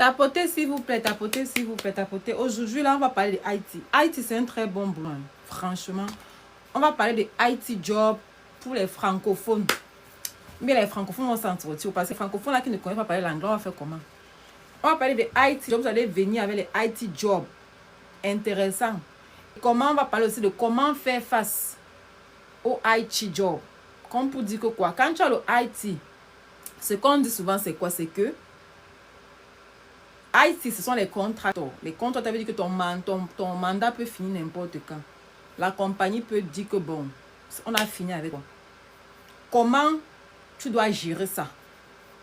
Tapotez s'il vous plaît, tapotez s'il vous plaît, tapotez. Aujourd'hui, là, on va parler de Haïti. Haïti, c'est un très bon boulot, franchement. On va parler de Haïti job pour les francophones. Mais les francophones vont s'en sortir. Parce que les francophones là qui ne connaissent pas parler l'anglais, on va faire comment? On va parler de Haïti job. Vous allez venir avec les Haïti jobs intéressants. Comment on va parler aussi de comment faire face au Haïti job. Comme pour dire que quoi? Quand tu as le Haïti, ce qu'on dit souvent, c'est quoi? C'est que Haïti, ce sont les contracteurs. Les contracteurs, ça veut dire que ton mandat peut finir n'importe quand. La compagnie peut dire que bon, on a fini avec toi. Comment tu dois gérer ça?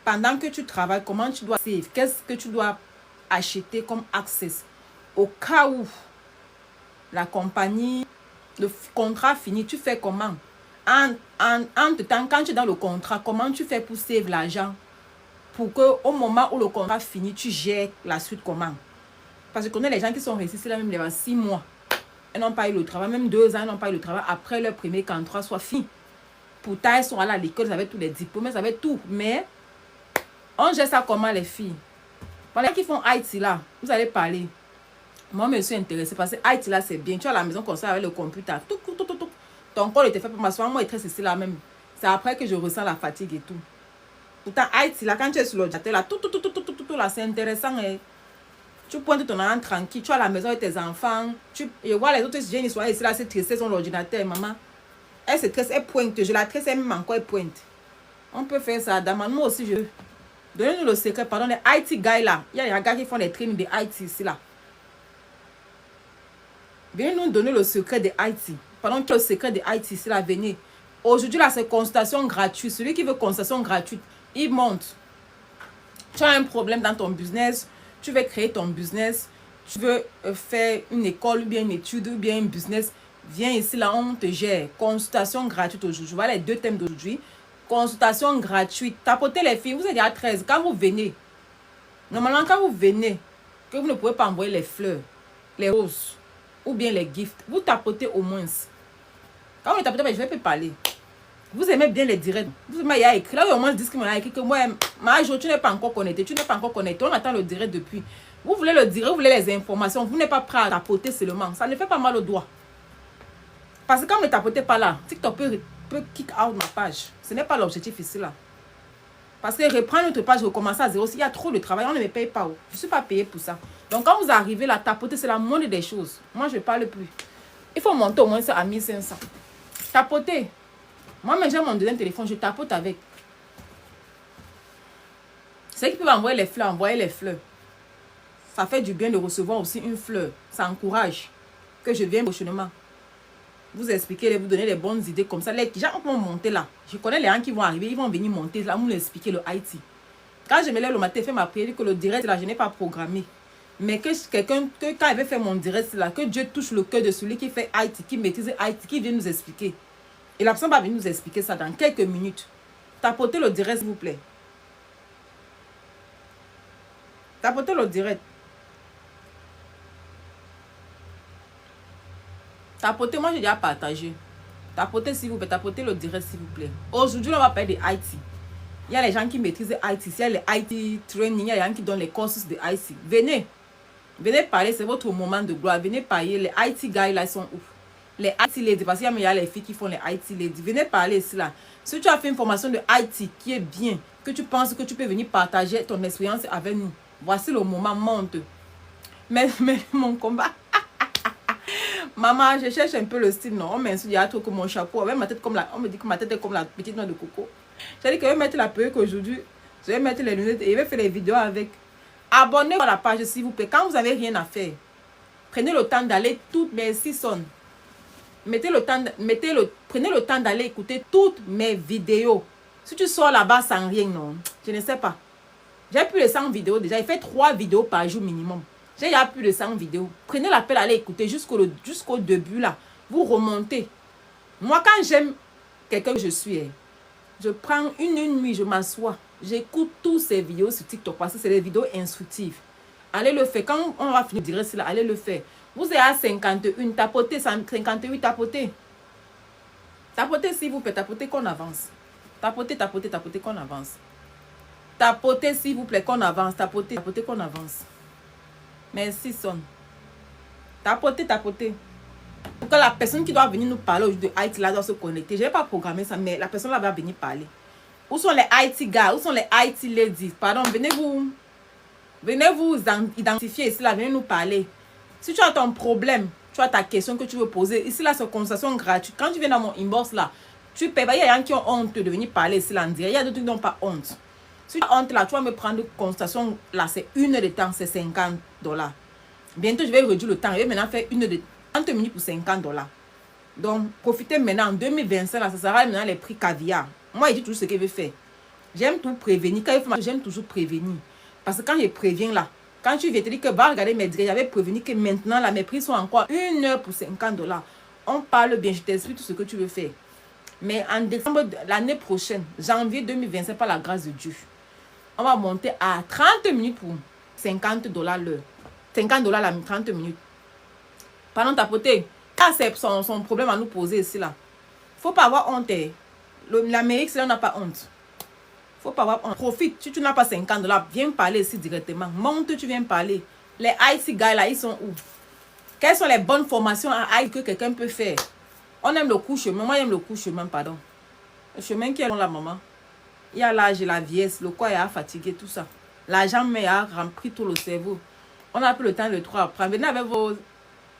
Pendant que tu travailles, comment tu dois save? Qu'est-ce que tu dois acheter comme access? Au cas où la compagnie, le contrat finit, tu fais comment? Entre-temps, quand tu es dans le contrat, comment tu fais pour save l'argent? Pour qu'au moment où le contrat finit, tu gères la suite comment? Parce que je connais les gens qui sont restés là même les 6 mois. Ils n'ont pas eu le travail, même 2 ans, ils n'ont pas eu le travail après leur premier contrat soit fini. Pourtant, ils sont allés à l'école, ils avaient tous les diplômes, ils avaient tout. Mais, on gère ça comment les filles? Pour les qui font Haïti là, vous allez parler. Moi, je me suis intéressée parce que Haïti là, c'est bien. Tu es à la maison comme ça avec le computer. Ton corps était fait pour m'asseoir. Moi, il est très ceci là même. C'est après que je ressens la fatigue et tout. Pourtant, Haïti, là, quand tu es sur l'ordinateur, là, là, c'est intéressant. Et tu pointes ton enfant tranquille, tu es à la maison avec tes enfants. Je vois les autres jeunes, ils sont ici, là, c'est tressé sur l'ordinateur, maman. Elle se tresse, elle pointe. Je la tresse, elle même encore, elle pointe. On peut faire ça, Adam. Moi aussi, je. Donnez-nous le secret, pardon, les Haïti guys là. Il y a des gars qui font des trainings de Haïti ici, là. Venez nous donner le secret de Haïti. Pardon, le secret de Haïti ici, là, venez. Aujourd'hui, là, c'est consultation gratuite. Celui qui veut consultation gratuite, il monte. Tu as un problème dans ton business, tu veux créer ton business, tu veux faire une école ou bien une étude ou bien un business, viens ici, là, on te gère. Consultation gratuite aujourd'hui. Voilà les 2 thèmes d'aujourd'hui. Consultation gratuite. Tapotez les filles, vous êtes à 13. Quand vous venez, normalement, quand vous venez, que vous ne pouvez pas envoyer les fleurs, les roses ou bien les gifts, vous tapotez au moins. Quand vous tapotez, je vais pas parler. Vous aimez bien les directs. Vous aimez, il y a écrit. Là, au moins, disent qu'il m'a écrit que moi, Majo, tu n'es pas encore connecté. Tu n'es pas encore connecté. On attend le direct depuis. Vous voulez le direct, vous voulez les informations. Vous n'êtes pas prêt à tapoter seulement. Ça ne fait pas mal au doigt. Parce que quand vous ne tapotez pas là, TikTok peut kick out ma page. Ce n'est pas l'objectif ici là. Parce que reprendre notre page, recommencer à zéro, s'il y a trop de travail, on ne me paye pas. Je ne suis pas payé pour ça. Donc quand vous arrivez là, tapoter, c'est la moindre des choses. Moi, je ne parle plus. Il faut monter au moins ça à 1500. Tapoter. Moi, même j'ai mon deuxième téléphone, je tapote avec. Ceux qui peuvent envoyer les fleurs, envoyer les fleurs. Ça fait du bien de recevoir aussi une fleur. Ça encourage que je vienne prochainement. Vous expliquer, vous donner les bonnes idées comme ça. Les gens vont monter là. Je connais les gens qui vont arriver, ils vont venir monter là, vous expliquer le Haïti. Quand je me lève le matin, je fais ma prière, que le direct là, je n'ai pas programmé. Mais que quelqu'un, quand il veut faire mon direct là, que Dieu touche le cœur de celui qui fait Haïti, qui maîtrise Haïti, qui vient nous expliquer. Et la personne va venir nous expliquer ça dans quelques minutes. Tapotez le direct, s'il vous plaît. Tapotez le direct. Tapotez, moi j'ai déjà partagé. Tapotez s'il vous plaît, tapotez le direct s'il vous plaît. Aujourd'hui, on va parler de Haïti. Il y a les gens qui maîtrisent Haïti. Il y a les Haïti training, il y a les gens qui donnent les courses de Haïti. Venez. Venez parler, c'est votre moment de gloire. Venez parler. Les Haïti guys là, ils sont où? Les Haïti ladies, parce qu'il y a les filles qui font les Haïti ladies. Venez parler ici là. Si tu as fait une formation de Haïti qui est bien, que tu penses que tu peux venir partager ton expérience avec nous, voici le moment, monte. Mais mon combat. Maman, je cherche un peu le style, non? On m'insulte, il y a trop que mon chapeau. Avec ma tête comme la, on me dit que ma tête est comme la petite noix de coco. J'ai dit que je vais mettre la perruque aujourd'hui. Je vais mettre les lunettes et je vais faire les vidéos avec. Abonnez-vous à la page s'il vous plaît. Quand vous n'avez rien à faire, prenez le temps d'aller toutes mes 6 sonnes. Prenez le temps d'aller écouter toutes mes vidéos. Si tu sors là-bas sans rien, non, je ne sais pas. J'ai plus de 100 vidéos déjà. Il fait 3 vidéos par jour minimum. J'ai plus de 100 vidéos. Prenez l'appel, allez écouter jusqu'au début là. Vous remontez. Moi, quand j'aime quelqu'un que je suis, je prends une nuit, je m'assois. J'écoute toutes ces vidéos sur TikTok parce que c'est des vidéos instructives. Allez le faire. Quand on va finir direct là, allez le faire. Vous êtes à 51, tapotez, 58, tapotez. Tapotez s'il vous plaît, tapotez qu'on avance. Tapotez qu'on avance. Tapotez, s'il vous plaît, qu'on avance. Tapotez, tapotez, qu'on avance. Merci, Son. Tapotez, tapotez. Pour que la personne qui doit venir nous parler aujourd'hui de Haïti, là, doit se connecter. Je n'ai pas programmé ça, mais la personne là va venir parler. Où sont les Haïti gars? Où sont les Haïti ladies? Pardon, venez vous identifier ici, là, venez nous parler. Si tu as ton problème, tu as ta question que tu veux poser, ici, là, c'est une consultation gratuite. Quand tu viens dans mon inbox, là, tu payes. Il y a des gens qui ont honte de venir parler ici, là, en direct. Il y a d'autres qui n'ont pas honte. Si tu as honte, là, tu vas me prendre une consultation, là, c'est 1 heure de temps, c'est $50. Bientôt, je vais réduire le temps. Je vais maintenant faire 1 heure de 30 minutes pour $50. Donc, profitez maintenant. En 2025, là, ça sera maintenant les prix caviar. Moi, je dis toujours ce que je vais faire. J'aime tout prévenir. Quand il faut, j'aime toujours prévenir. Parce que quand je préviens, là, quand tu viens te dire que va regarder mes directs, j'avais prévenu que maintenant, là, mes prix sont encore 1 heure pour $50. On parle bien, je t'explique tout ce que tu veux faire. Mais en décembre de l'année prochaine, janvier 2025, par la grâce de Dieu, on va monter à 30 minutes pour $50 l'heure. $50 la 30 minutes. Pardon, tapoter. Ça, c'est son problème à nous poser ici, là. Faut pas avoir honte. L'Amérique, c'est là, on n'a pas honte. Faut pas avoir honte. Profite. Si tu n'as pas $50, viens parler ici directement. Monte, tu viens parler. Les Haïti gars, là, ils sont où? Quelles sont les bonnes formations à Haïti que quelqu'un peut faire? On aime le coup chemin. Moi, j'aime le coup chemin, pardon. Le chemin qui est dans la maman. Il y a l'âge et la vieillesse. Le corps est fatigué, tout ça. L'argent a rempli tout le cerveau. On n'a plus le temps de trop apprendre. Venez avec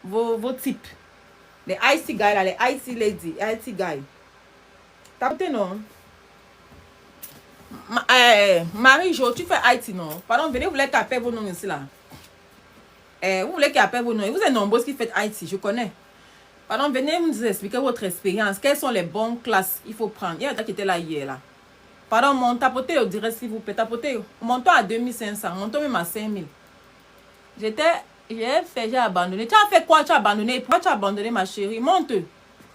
vos types. Les Haïti guys, là, les Haïti ladies, Haïti guys. Tapez non. Marie-Jo, tu fais Haïti, non? Pardon, venez, vous voulez qu'appelle vos noms ici, là. Vous voulez qu'appelle vos noms. Vous êtes nombreux qui faites Haïti, je connais. Pardon, venez nous expliquer votre expérience. Quelles sont les bonnes classes il faut prendre? Il y a des gens qui étaient là hier, là. Pardon, mon tapotez, on dirait, s'il vous plaît. Tapotez. Montons à 2500, montons même à 5000. J'ai abandonné. Tu as fait quoi? Tu as abandonné. Pourquoi tu as abandonné, ma chérie? Monte.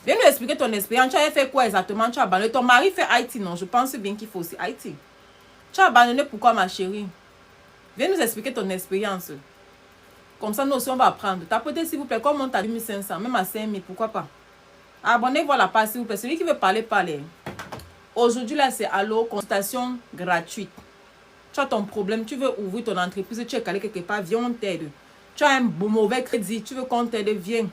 Viens nous expliquer ton expérience. Tu as fait quoi exactement? Tu as abandonné. Ton mari fait Haïti, non? Je pense bien qu'il faut aussi Haïti. Tu as abandonné pourquoi, ma chérie? Viens nous expliquer ton expérience. Comme ça, nous aussi, on va apprendre. Tapotez, s'il vous plaît. Comme on monte à 2500, même à 5000, pourquoi pas? Abonnez-vous à la page, s'il vous plaît. Celui qui veut parler, parler. Aujourd'hui, là, c'est Allo, consultation gratuite. Tu as ton problème, tu veux ouvrir ton entreprise, tu es calé quelque part, viens, on t'aide. Tu as un mauvais crédit, tu veux qu'on t'aide, viens.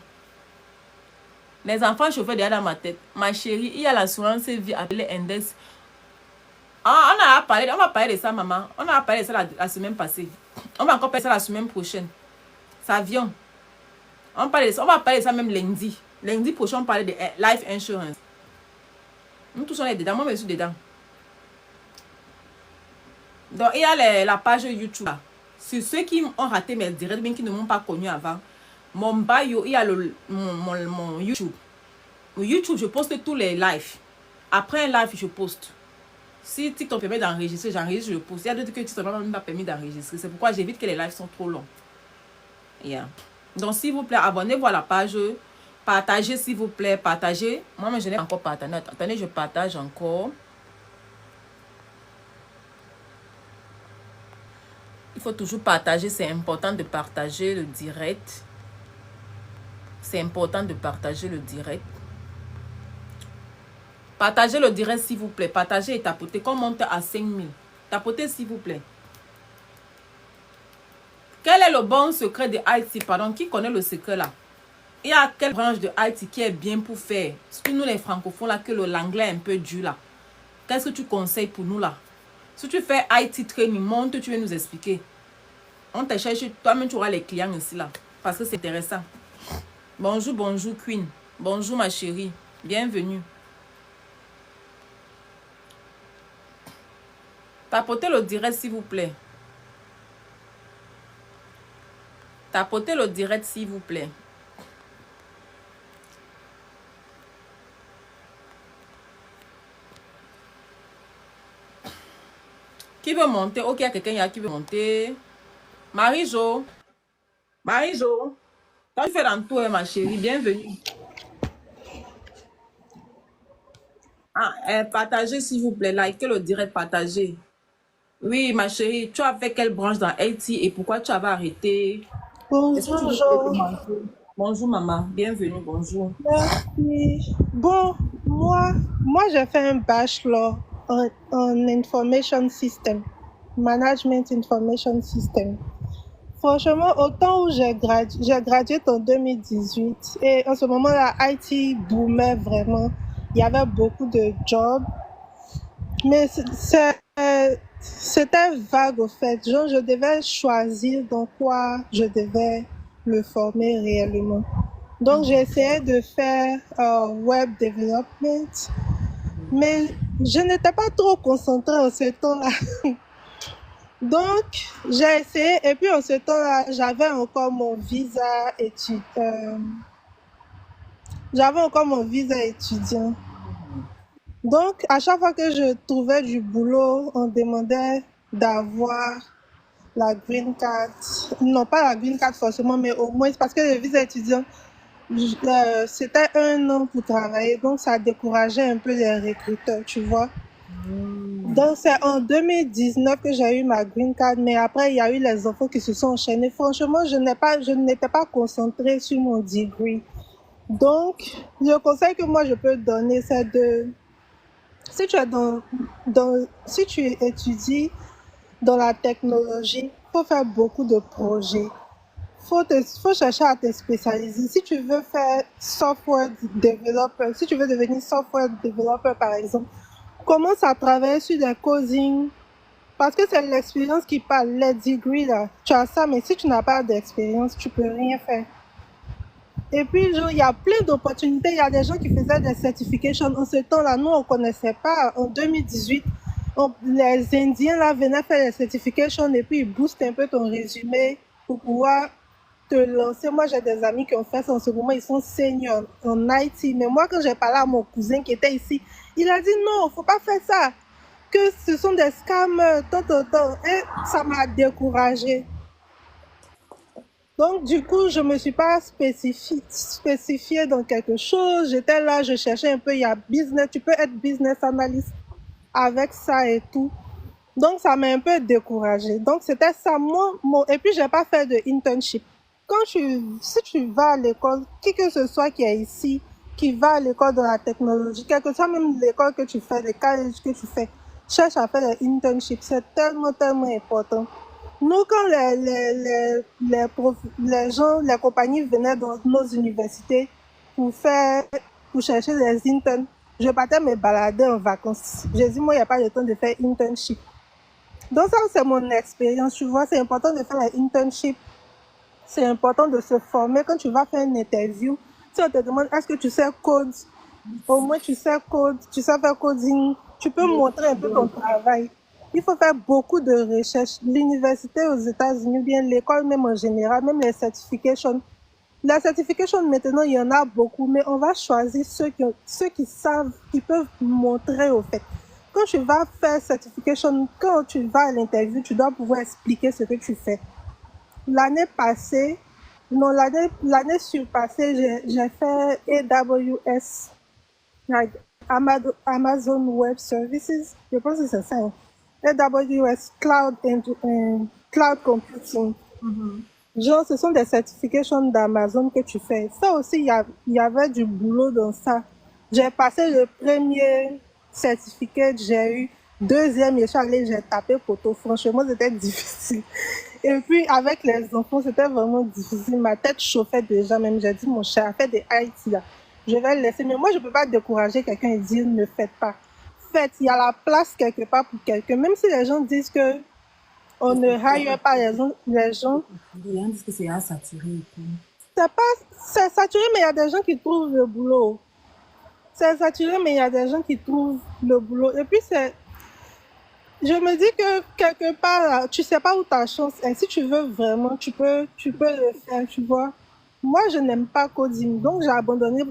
Les enfants chauffeurs derrière dans ma tête. Ma chérie, il y a l'assurance vie appelée Index. Ah, on va parler de ça, maman. On a parlé de ça la semaine passée. On va encore parler de ça la semaine prochaine. Ça vient. On va parler de ça même lundi. Lundi prochain, on va parler de life insurance. Nous tous on est dedans, moi je suis dedans. Donc il y a la page YouTube. Sur ceux qui ont raté mes directs, bien qui ne m'ont pas connu avant, mon bio, il y a mon YouTube. Au YouTube, je poste tous les lives. Après un live, je poste. Si TikTok permet d'enregistrer, j'enregistre, je poste. Il y a d'autres que TikTok n'a même pas permis d'enregistrer. C'est pourquoi j'évite que les lives sont trop longs. Yeah. Donc s'il vous plaît, abonnez-vous à la page. Partagez s'il vous plaît, partagez. Moi, je n'ai pas encore partagé. Attendez, je partage encore. Il faut toujours partager. C'est important de partager le direct. C'est important de partager le direct. Partagez le direct s'il vous plaît. Partagez et tapotez. Qu'on monte à 5000. Tapotez s'il vous plaît. Quel est le bon secret de Haïti? Pardon, qui connaît le secret là? Il y a quelle branche de Haïti qui est bien pour faire? Parce que nous les francophones là, que l'anglais est un peu dur là. Qu'est-ce que tu conseilles pour nous là? Si tu fais Haïti training, monte, tu veux nous expliquer. On te cherche, toi-même tu auras les clients ici là. Parce que c'est intéressant. Bonjour, bonjour Queen. Bonjour ma chérie. Bienvenue. Tapotez le direct s'il vous plaît. Tapotez le direct s'il vous plaît. Qui veut monter? Ok, il y a quelqu'un qui veut monter. Marie-Jo. Marie-Jo. Toi, tu fais dans tout, ma chérie. Bienvenue. Partagez, s'il vous plaît. Likez le direct, partagez. Oui, ma chérie. Tu as fait quelle branche dans Haïti et pourquoi tu avais arrêté? Bonjour, Jo. Bonjour, maman. Bienvenue, bonjour. Merci. Bon, moi j'ai fait un bachelor en Information System. Management Information System. Franchement, au temps où j'ai gradué en 2018 et en ce moment-là, IT boomait vraiment. Il y avait beaucoup de jobs, mais c'était vague au fait. Genre, je devais choisir dans quoi je devais me former réellement. Donc, j'ai essayé de faire web development, mais je n'étais pas trop concentrée en ce temps-là. Donc, j'ai essayé, et puis en ce temps-là, j'avais encore mon visa étudiant. Donc, à chaque fois que je trouvais du boulot, on demandait d'avoir la green card. Non, pas la green card forcément, mais au moins, parce que le visa étudiant, c'était 1 an pour travailler, donc ça décourageait un peu les recruteurs, tu vois. Donc, c'est en 2019 que j'ai eu ma green card, mais après, il y a eu les enfants qui se sont enchaînés. Franchement, je n'étais pas concentrée sur mon degree. Donc, le conseil que moi je peux donner, c'est si tu étudies dans la technologie, il faut faire beaucoup de projets. Faut chercher à te spécialiser. Si tu veux faire software developer, si tu veux devenir software developer par exemple, commence à travailler sur des coding. Parce que c'est l'expérience qui parle, les degrees là. Tu as ça, mais si tu n'as pas d'expérience, tu peux rien faire. Et puis, genre, il y a plein d'opportunités. Il y a des gens qui faisaient des certifications. En ce temps-là, nous, on ne connaissait pas. En 2018, les Indiens là venaient faire les certifications et puis ils boostent un peu ton résumé pour pouvoir te lancer. Moi, j'ai des amis qui ont fait ça en ce moment. Ils sont seniors en IT. Mais moi, quand j'ai parlé à mon cousin qui était ici, il a dit non, il ne faut pas faire ça. Que ce sont des scammers, et ça m'a découragée. Donc, du coup, je ne me suis pas spécifiée dans quelque chose. J'étais là, je cherchais un peu, il y a business, tu peux être business analyst avec ça et tout. Donc, ça m'a un peu découragée. Donc, c'était ça, et puis, je n'ai pas fait de internship. Si tu vas à l'école, qui que ce soit qui est ici, qui va à l'école de la technologie, quelle que soit même l'école que tu fais, le collège que tu fais, cherche à faire des internships. C'est tellement, tellement important. Nous, quand les compagnies venaient dans nos universités pour chercher des interns, je partais me balader en vacances. J'ai dit, moi, il n'y a pas de temps de faire internship. Donc ça, c'est mon expérience. Tu vois, c'est important de faire un internship. C'est important de se former. Quand tu vas faire une interview, si on te demande, est-ce que tu sais code? Au moins, tu sais code, tu sais faire coding. Tu peux montrer un peu ton travail. Il faut faire beaucoup de recherches. L'université aux États-Unis, bien l'école même en général, même les certifications. La certification, maintenant, il y en a beaucoup, mais on va choisir ceux qui savent, qui peuvent montrer au fait. Quand tu vas faire certification, quand tu vas à l'interview, tu dois pouvoir expliquer ce que tu fais. L'année surpassée, j'ai fait AWS, like Amazon Web Services. Je pense que c'est ça. Hein. AWS Cloud Computing. Genre, ce sont des certifications d'Amazon que tu fais. Ça aussi, il y avait du boulot dans ça. J'ai passé le premier certificat, j'ai eu. Deuxième, j'ai tapé photo. Franchement, c'était difficile. Et puis, avec les enfants, c'était vraiment difficile. Ma tête chauffait déjà, même. J'ai dit, mon cher, fais des IT là. Je vais le laisser. Mais moi, je ne peux pas décourager quelqu'un et dire, ne faites pas. Faites, il y a la place quelque part pour quelqu'un. Même si les gens disent que on ne hire pas les gens. Les gens disent que c'est saturé et tout. C'est saturé, mais il y a des gens qui trouvent le boulot. C'est saturé, mais il y a des gens qui trouvent le boulot. Et puis, je me dis que quelque part, là, tu sais pas où ta chance est. Si tu veux vraiment, tu peux le faire, tu vois. Moi, je n'aime pas coding. Donc, j'ai abandonné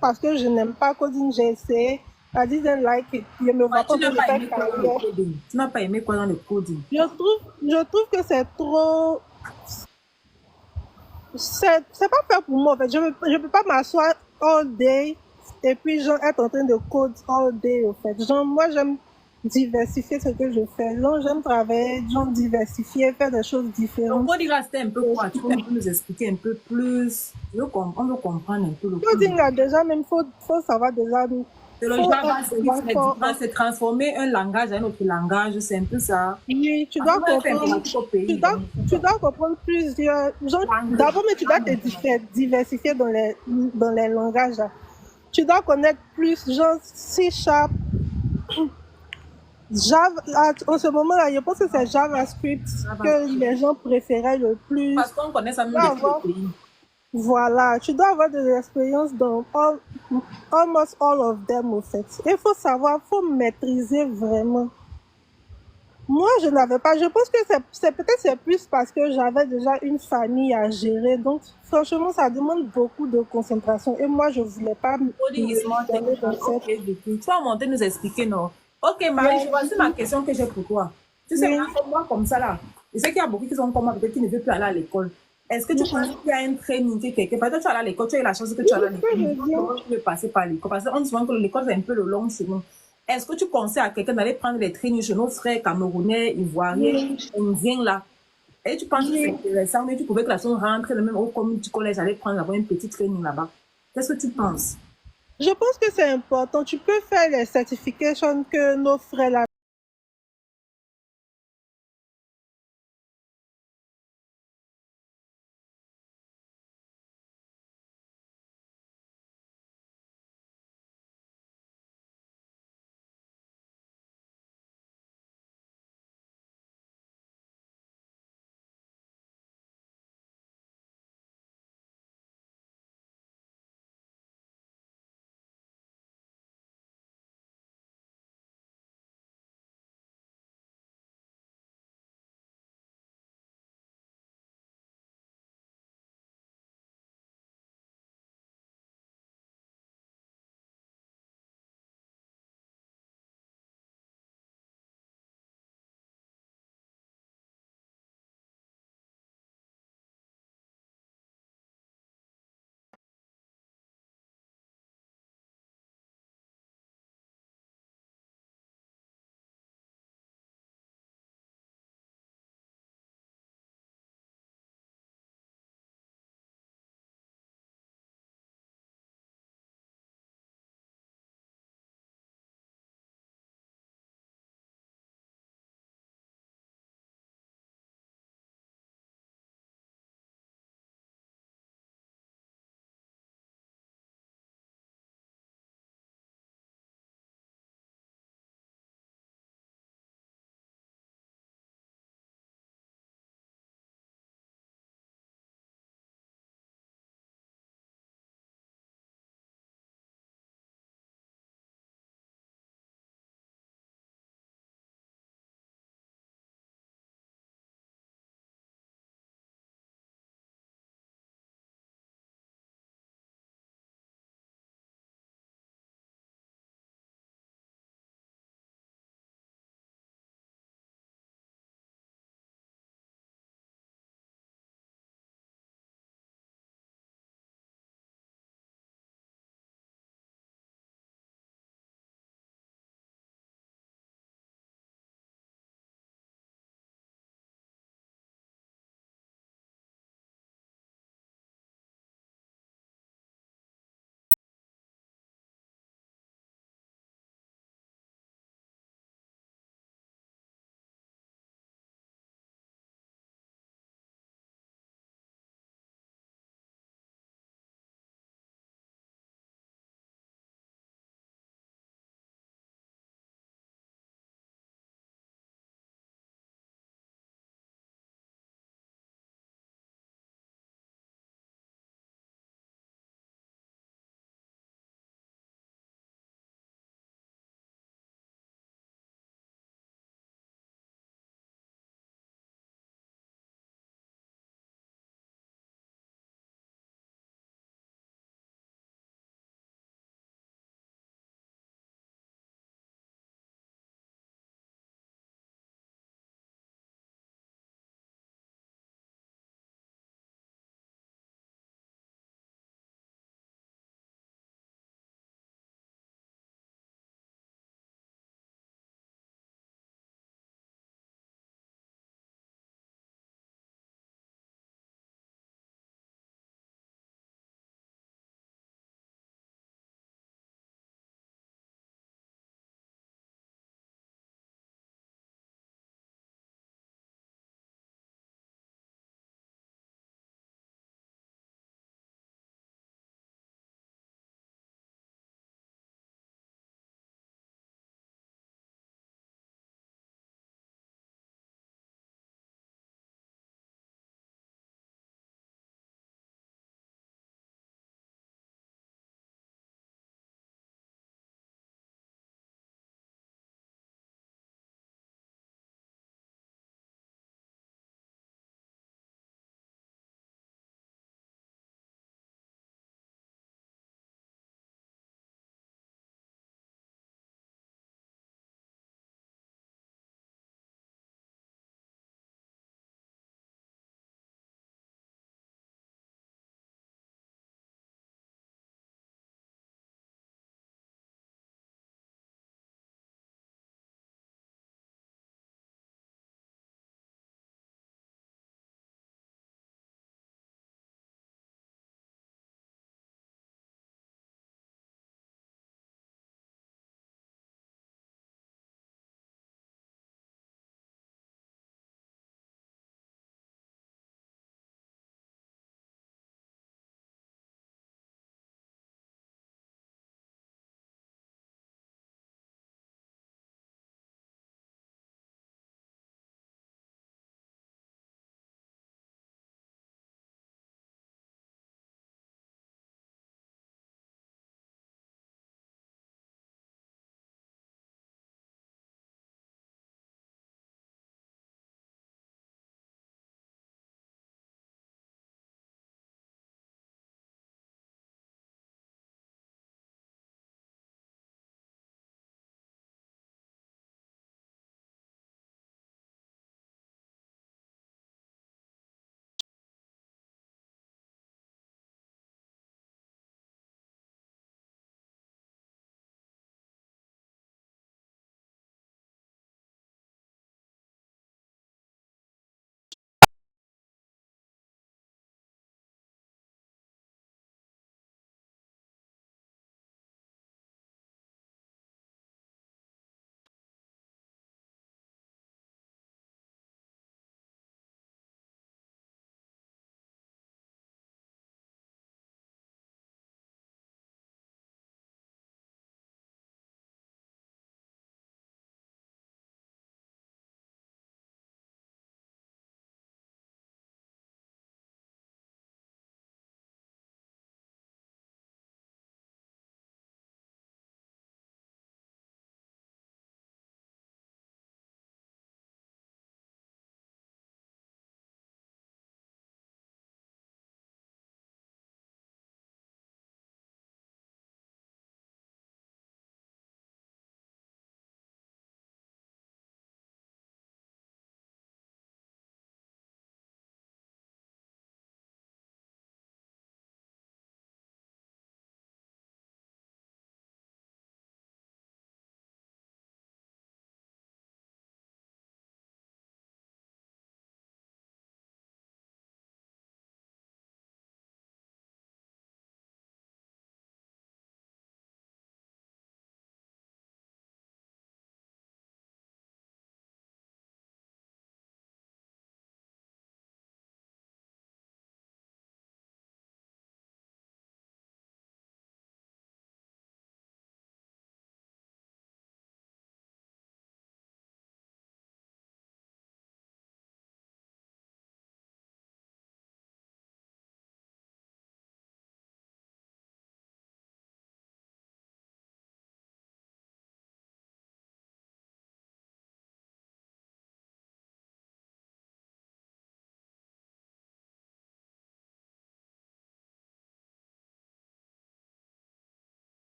parce que je n'aime pas coding. J'ai essayé. I didn't like it. Je me vois pas faire carrière. Tu n'as pas aimé quoi dans le coding? Je trouve que c'est trop... C'est pas fait pour moi, en fait. Je peux pas m'asseoir all day et puis genre être en train de code all day, en fait. Genre, moi, j'aime diversifier ce que je fais. Donc, j'aime travailler, genre diversifier, faire des choses différentes. Le coding là, c'était un peu quoi? Tu peux nous expliquer un peu plus? On veut comprendre un peu le coding là, déjà, même, faut savoir déjà C'est le faut JavaScript, avoir les différences, c'est transformer un langage à un autre langage, c'est un peu ça. oui, tu Parce dois qu'on a fait comprendre, informatique au pays, donc tu dois comprendre plusieurs, genre, langue. d'abord, mais tu dois te diversifier dans les langages. Là. Tu dois connaître plus, genre, C Sharp, Java, en ce moment-là, je pense que c'est JavaScript que les gens préféraient le Parce plus. qu'on connaît ça Tu même dois depuis le avoir, pays. voilà, tu dois avoir de l'expérience dans almost all of them, au fait. Il faut savoir, il faut maîtriser vraiment. Moi, je n'avais pas. Je pense que c'est peut-être c'est plus parce que j'avais déjà une famille à gérer. Donc, franchement, ça demande beaucoup de concentration. Et moi, je voulais pas me Coding is more donner dans technical. Ok, cette. Vicky. Tu vas monter nous expliquer, non? Ok, Marie, Yeah. voici ma question que j'ai pour toi. Tu sais, Oui. maintenant, moi, comme ça, là, je sais qu'il y a beaucoup qui sont comme moi, peut-être qui ne veulent plus aller à l'école. Est-ce que tu penses qu'il y a un training que quelque part, toi, tu vas aller à l'école, tu as eu la chance que tu Oui, vas aller à c'est ce que l'école, je dis. tu veux passer par l'école. Parce qu'on dit souvent que l'école, c'est un peu le long chemin. Est-ce que tu conseilles à quelqu'un d'aller prendre des trainings chez nos frères camerounais, ivoiriens, Oui. indiens, là? Et tu penses que c'est Oui. intéressant, mais tu pouvais que la personne rentre même au community college, aller prendre d'abord un petit training là-bas. Qu'est-ce que tu penses? Je pense que c'est important. Tu peux faire les certifications que nos frères là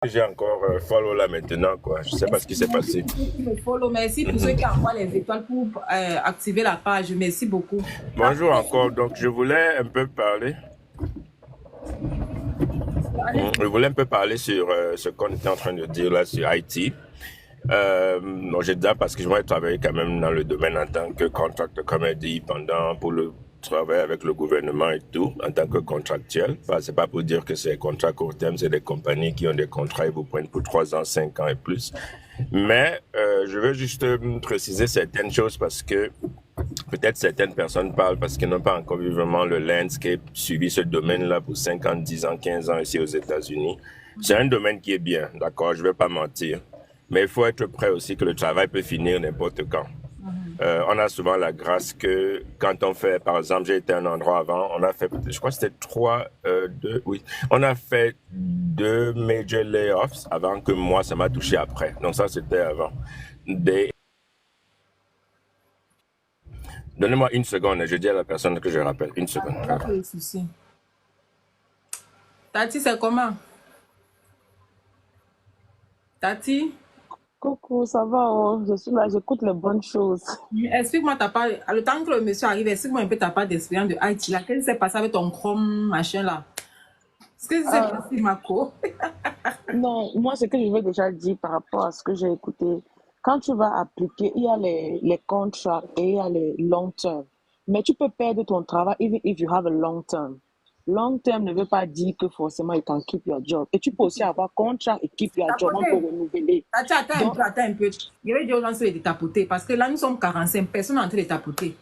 J'ai encore follow là maintenant, quoi. Je sais pas ce qui s'est passé. Merci pour ceux qui envoient les étoiles pour activer la page. Merci beaucoup. Bonjour encore. Donc, je voulais un peu parler. Je voulais un peu parler sur ce qu'on était en train de dire là sur Haïti. Donc, j'ai dit parce que je vais travailler quand même dans le domaine en tant que contracteur, comme elle dit, pour le travail avec le gouvernement et tout, en tant que contractuel. Enfin, c'est pas pour dire que c'est un contrat court terme, c'est des compagnies qui ont des contrats, ils vous prennent pour 3 ans, 5 ans et plus. Mais je veux juste préciser certaines choses parce que peut-être certaines personnes parlent parce qu'ils n'ont pas encore vu vraiment le landscape, suivi ce domaine-là pour 5 ans, 10 ans, 15 ans ici aux États-Unis. C'est un domaine qui est bien, d'accord, je vais pas mentir. Mais il faut être prêt aussi que le travail peut finir n'importe quand. On a souvent la grâce que quand on fait, par exemple, j'ai été à un endroit avant, on a fait, je crois que c'était on a fait 2 major layoffs avant que moi, ça m'a touché après. Donc ça, c'était avant. Donnez-moi une seconde, je dis à la personne que je rappelle. Une seconde. Pas de souci. Tati, c'est comment? Tati? Coucou, ça va, oh, je suis là, j'écoute les bonnes choses. Explique-moi ta part. Le temps que le monsieur arrive, explique-moi un peu ta part d'expérience de Haïti. Qu'est-ce qui s'est passé avec ton Chrome, machin là? Qu'est-ce qui s'est passé, Marco? Non, moi, ce que je veux déjà dire par rapport à ce que j'ai écouté, quand tu vas appliquer, il y a les contrats et il y a les long term. Mais tu peux perdre ton travail even if you have a long term. Long term ne veut pas dire que forcément you can keep your job. Et tu peux aussi avoir contrat et keep your job, on peut renouveler. Attends un peu. Je vais dire aux gens de tapoter parce que là, nous sommes 45 personnes en train de tapoter.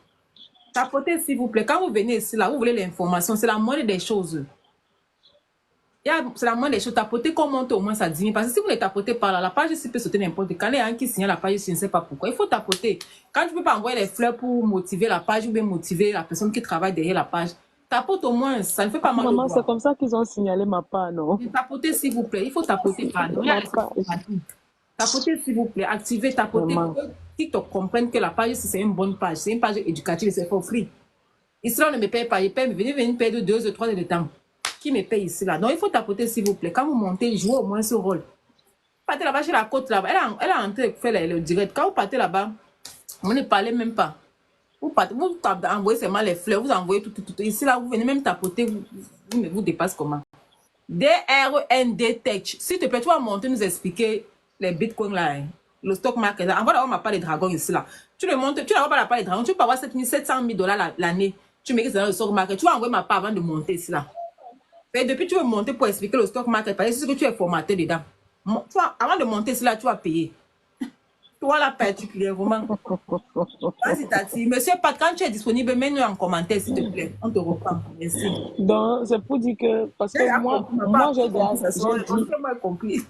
Tapotez, s'il vous plaît. Quand vous venez ici, là, vous voulez l'information, c'est la moindre des choses. C'est la moindre des choses. Tapotez qu'on monte au moins ça 10 000. Parce que si vous les tapotez par là, la page ici peut sauter n'importe quand. Il y a un qui signe la page, je ne sais pas pourquoi. Il faut tapoter. Quand tu ne peux pas envoyer les fleurs pour motiver la page ou bien motiver la personne qui travaille derrière la page, tapote au moins. Ça ne fait pas mal de Maman, c'est comme ça qu'ils ont signalé ma part, non? Tapotez, s'il vous plaît. Il faut tapoter. Pardon. Ma page. Tapotez, s'il vous plaît. Activez, tapotez. Maman. Pour que TikTok comprenne que la page, c'est une bonne page. C'est une page éducative, c'est for free. Ici, là, on ne me paye pas. Il paye, venez payer 2 ou 3 heures de temps. Qui me paye ici, là? Donc, il faut tapoter, s'il vous plaît. Quand vous montez, jouez au moins ce rôle. Partez là-bas chez la côte, là-bas. Elle a en train de faire le direct. Quand vous partez là-bas, vous ne parlez même pas. Vous envoyez seulement les fleurs, vous envoyez tout. Ici, là, vous venez même tapoter, vous dépassez comment? DRND Tech. S'il te plaît, tu vas monter, nous expliquer les bitcoins là, hein. Le stock market. Envoie d'abord ma part des dragons ici, là. Tu le montes, tu n'as pas la part des dragons. Tu peux avoir 700 000 $ l'année. Tu mets ça dans le stock market. Tu vas envoyer ma part avant de monter ici, là. Et depuis, tu veux monter pour expliquer le stock market, parce que c'est ce que tu es formaté dedans. Avant de monter ici, là, tu vas payer. Toi, là, particulièrement. Vas-y, Tati. Monsieur Pat, quand tu es disponible, mets-nous en commentaire, s'il te plaît. On te reprend. Merci. Donc, c'est pour dire que, parce que moi j'ai compris.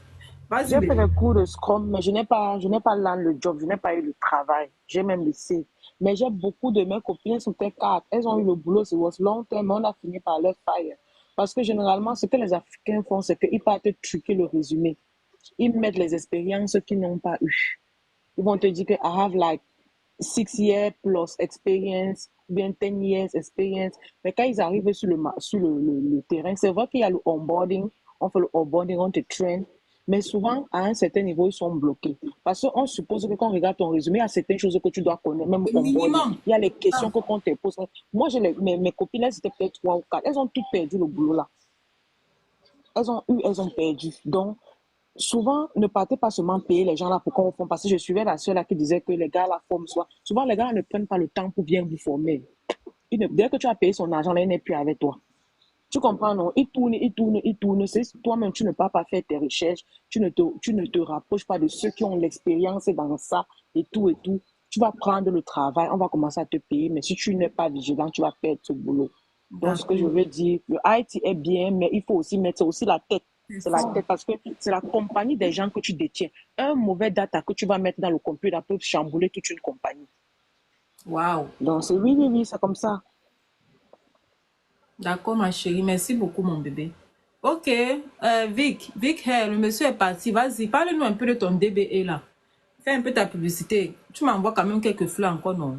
J'ai fait les cours de Scrum, mais je n'ai pas là le job, je n'ai pas eu le travail. J'ai même laissé. Mais j'ai beaucoup de mes copines sont très quatre. Elles ont eu le boulot, c'est long terme, mais on a fini par leur fire. Parce que généralement, ce que les Africains font, c'est qu'ils partent truquer le résumé. Ils mettent les expériences qu'ils n'ont pas eues. Ils vont te dire que I have like 6 years plus experience, bien 10 years experience. Mais quand ils arrivent sur le terrain, c'est vrai qu'il y a le onboarding, on fait le onboarding, on te train. Mais souvent, à un certain niveau, ils sont bloqués. Parce qu'on suppose que quand on regarde ton résumé, il y a certaines choses que tu dois connaître, même au onboarding. Il y a les questions que qu'on te pose. Moi, mes copines, elles étaient peut-être 3 ou 4. Elles ont toutes perdu le boulot là. Elles ont perdu. Donc, souvent, ne partez pas seulement payer les gens là pour qu'on vous forme. Parce que je suivais la seule là qui disait que les gars la forment soit. Souvent, les gars ne prennent pas le temps pour bien vous former. Dès que tu as payé son argent, là, il n'est plus avec toi. Tu comprends, non? Il tourne. C'est toi-même, tu ne peux pas faire tes recherches. Tu ne te rapproches pas de ceux qui ont l'expérience dans ça et tout. Tu vas prendre le travail, on va commencer à te payer. Mais si tu n'es pas vigilant, tu vas perdre ce boulot. Donc, ce que je veux dire, le IT est bien, mais il faut aussi mettre aussi la tête. C'est la tête parce que c'est la compagnie des gens que tu détiens. Un mauvais data que tu vas mettre dans le computer peut chambouler toute une compagnie. Waouh. Donc, c'est oui, c'est comme ça. D'accord, ma chérie. Merci beaucoup, mon bébé. Ok. Vic, le monsieur est parti. Vas-y, parle-nous un peu de ton DBA là. Fais un peu ta publicité. Tu m'envoies quand même quelques fleurs encore, non?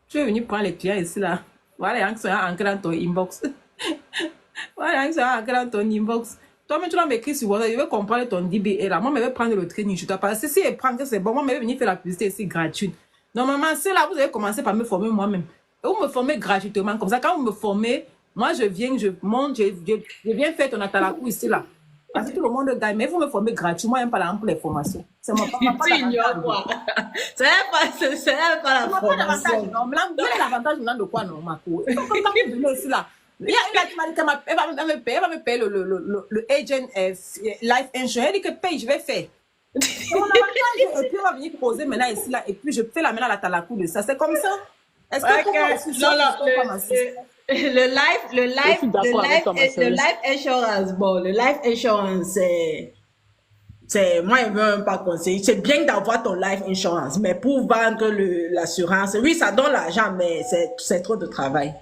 Tu es venu prendre les clients ici là. Voilà, ils sont ancrés dans ton inbox. Voilà, ils sont ancrés dans ton inbox. Toi-même, tu vas m'écrire sur WhatsApp, je vais comprendre ton DBA là. Moi, je vais prendre le training. Je dois passer. Si elle prend que c'est bon, moi, je vais venir faire la publicité ici gratuite. Normalement, c'est là, vous avez commencé par me former moi-même. Et vous me formez gratuitement. Comme ça, quand vous me formez, moi, je viens, je monte, je viens faire ton atalakou ici là. Parce que tout le monde gagne. Mais vous me formez gratuitement, même pas l'argent pour les formations. C'est mon papa. Tu ignores quoi? C'est pas la formation. Non, mais là, quel est l'avantage maintenant de quoi, non, Marco? Quand vous venez ici là, il y a une qui m'a dit qu'elle va me payer le agent life insurance. Elle dit que paye, je vais faire. C'est mon avantage. Et puis on va venir poser maintenant ici là. Et puis je fais la maintenant la talakou de ça. C'est comme ça. Est-ce que le life insurance, bon, le life insurance, c'est, moi, je ne veux même pas conseiller. C'est bien d'avoir ton life insurance, mais pour vendre l'assurance, oui, ça donne l'argent, mais c'est trop de travail.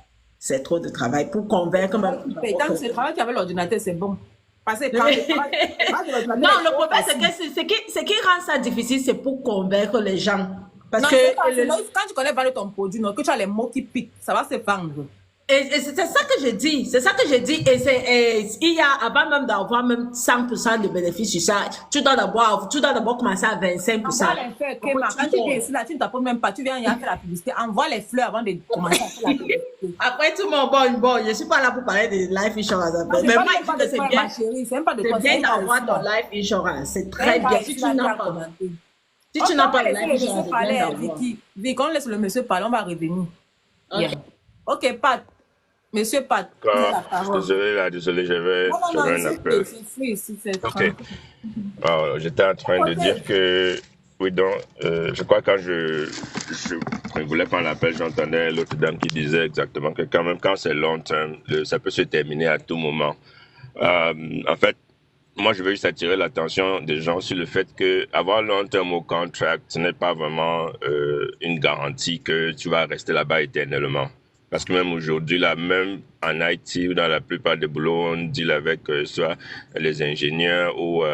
C'est trop de travail pour convaincre. Tant que c'est le travail avec l'ordinateur, c'est bon. Non, le problème, c'est que ce qui rend ça difficile, c'est pour convaincre les gens. Parce que quand tu connais valoir ton produit, non, que tu as les mots qui piquent, ça va se vendre. Et c'est ça que je dis. C'est ça que je dis. Et il y a, avant même d'avoir même 100% de bénéfices sur ça, tu dois d'abord commencer à 25%. Envoie les fleurs, Kéma. Quand tu viens ici, là, tu ne t'appelles même pas. Tu viens y faire la publicité. Envoie les fleurs avant de commencer à faire la publicité. Après tout mon bon, je ne suis pas là pour parler de life insurance. Mais moi, je dis que c'est bien. C'est bien d'avoir ton life insurance. C'est très bien. Si tu n'as pas. Si tu n'as pas de life insurance, c'est bien d'avoir. Vicky, quand on laisse le monsieur parler, on va revenir. Ok, Pat. Monsieur Pat, désolé, j'avais un appel. Ok. Alors, j'étais en train de dire que, oui, donc, je crois que quand je voulais prendre l'appel, j'entendais l'autre dame qui disait exactement que quand même, quand c'est long terme, ça peut se terminer à tout moment. En fait, moi, je veux juste attirer l'attention des gens sur le fait que avoir long term au contract, ce n'est pas vraiment une garantie que tu vas rester là-bas éternellement. Parce que même aujourd'hui, là, même en IT ou dans la plupart des boulots, on deal avec soit les ingénieurs ou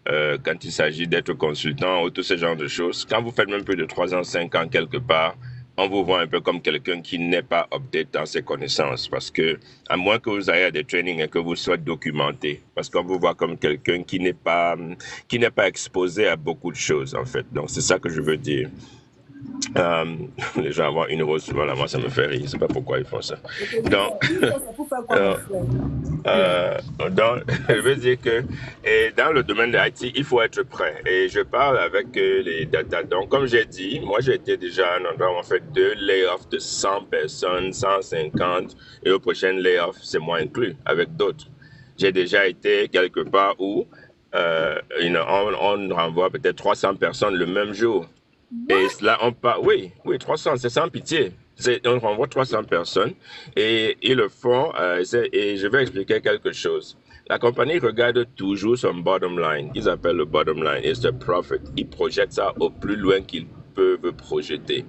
quand il s'agit d'être consultant ou tout ce genre de choses. Quand vous faites même plus de 3 ans, 5 ans quelque part, on vous voit un peu comme quelqu'un qui n'est pas update dans ses connaissances. Parce que, à moins que vous ayez des trainings et que vous soyez documenté, parce qu'on vous voit comme quelqu'un qui n'est pas exposé à beaucoup de choses, en fait. Donc, c'est ça que je veux dire. Les gens avoir une rose souvent là, moi ça me fait rire, je sais pas pourquoi ils font ça. Donc, je veux dire que dans le domaine de l'IT, il faut être prêt. Et je parle avec les data. Donc, comme j'ai dit, moi j'ai été déjà à un endroit où on fait 2 layoffs de 100 personnes, 150, et au prochain layoff, c'est moi inclus, avec d'autres. J'ai déjà été quelque part où on renvoie peut-être 300 personnes le même jour. Et là, on parle, oui, 300, c'est sans pitié. On renvoie 300 personnes et ils le font. Et je vais expliquer quelque chose. La compagnie regarde toujours son bottom line, qu'ils appellent le bottom line, et c'est profit. Ils projettent ça au plus loin qu'ils peuvent projeter.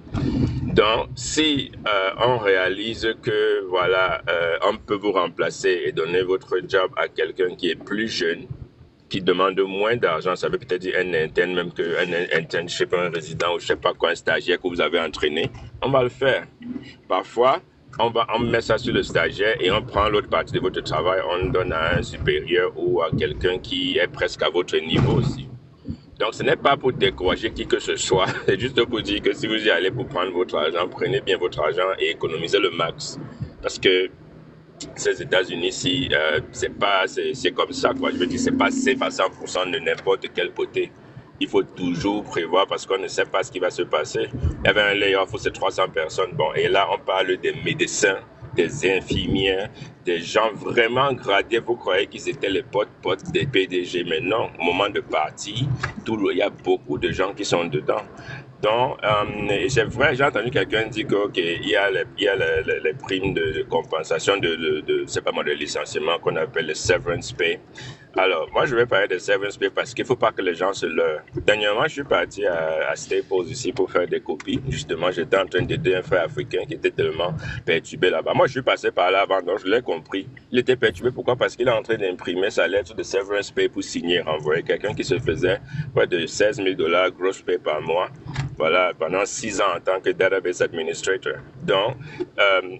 Donc, si on réalise que, voilà, on peut vous remplacer et donner votre job à quelqu'un qui est plus jeune, qui demande moins d'argent, ça veut peut-être dire un interne, même qu'un internship, un résident ou je sais pas quoi, un stagiaire que vous avez entraîné, on va le faire. Parfois, on met ça sur le stagiaire et on prend l'autre partie de votre travail, on donne à un supérieur ou à quelqu'un qui est presque à votre niveau aussi. Donc, ce n'est pas pour décourager qui que ce soit, c'est juste pour dire que si vous y allez pour prendre votre argent, prenez bien votre argent et économisez le max. Parce que ces États-Unis ici, c'est comme ça, quoi. Je veux dire, c'est pas safe à 100% de n'importe quel côté. Il faut toujours prévoir parce qu'on ne sait pas ce qui va se passer. Il y avait un layoff où c'est 300 personnes. Bon, et là, on parle des médecins, des infirmières, des gens vraiment gradés. Vous croyez qu'ils étaient les potes des PDG. Mais non, au moment de partir, il y a beaucoup de gens qui sont dedans. Donc, j'ai entendu quelqu'un dire qu'il y a les primes de compensation c'est pas moi, de licenciement qu'on appelle le severance pay. Alors, moi, je vais parler de severance pay parce qu'il ne faut pas que les gens se leurrent. Dernièrement, je suis parti à Staples ici pour faire des copies. Justement, j'étais en train d'aider un frère africain qui était tellement perturbé là-bas. Moi, je suis passé par là avant, donc je l'ai compris. Il était perturbé. Pourquoi? Parce qu'il est en train d'imprimer sa lettre de severance pay pour signer, renvoyer quelqu'un qui se faisait près de $16,000 gross pay par mois. Voilà, pendant 6 ans en tant que database administrator. Donc,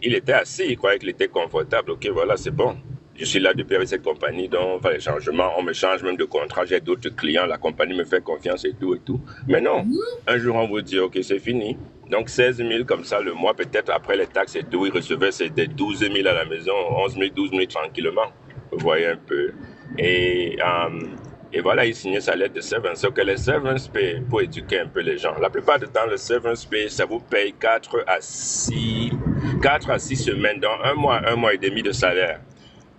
il était assis, il croyait qu'il était confortable. Ok, voilà, c'est bon. je suis là depuis avec cette compagnie, donc on fait les changements, on me change même de contrat, j'ai d'autres clients, la compagnie me fait confiance et tout et tout. Mais non, un jour on vous dit, ok, c'est fini. Donc 16 000 comme ça le mois, peut-être après les taxes et tout, ils recevaient des 12 000 à la maison, 11 000, 12 000 tranquillement. Vous voyez un peu. Et voilà, il signait sa lettre de severance. Sauf que les severance pay pour éduquer un peu les gens. La plupart du temps, le severance pay, ça vous paye 4 à 6 semaines, donc un mois et demi de salaire,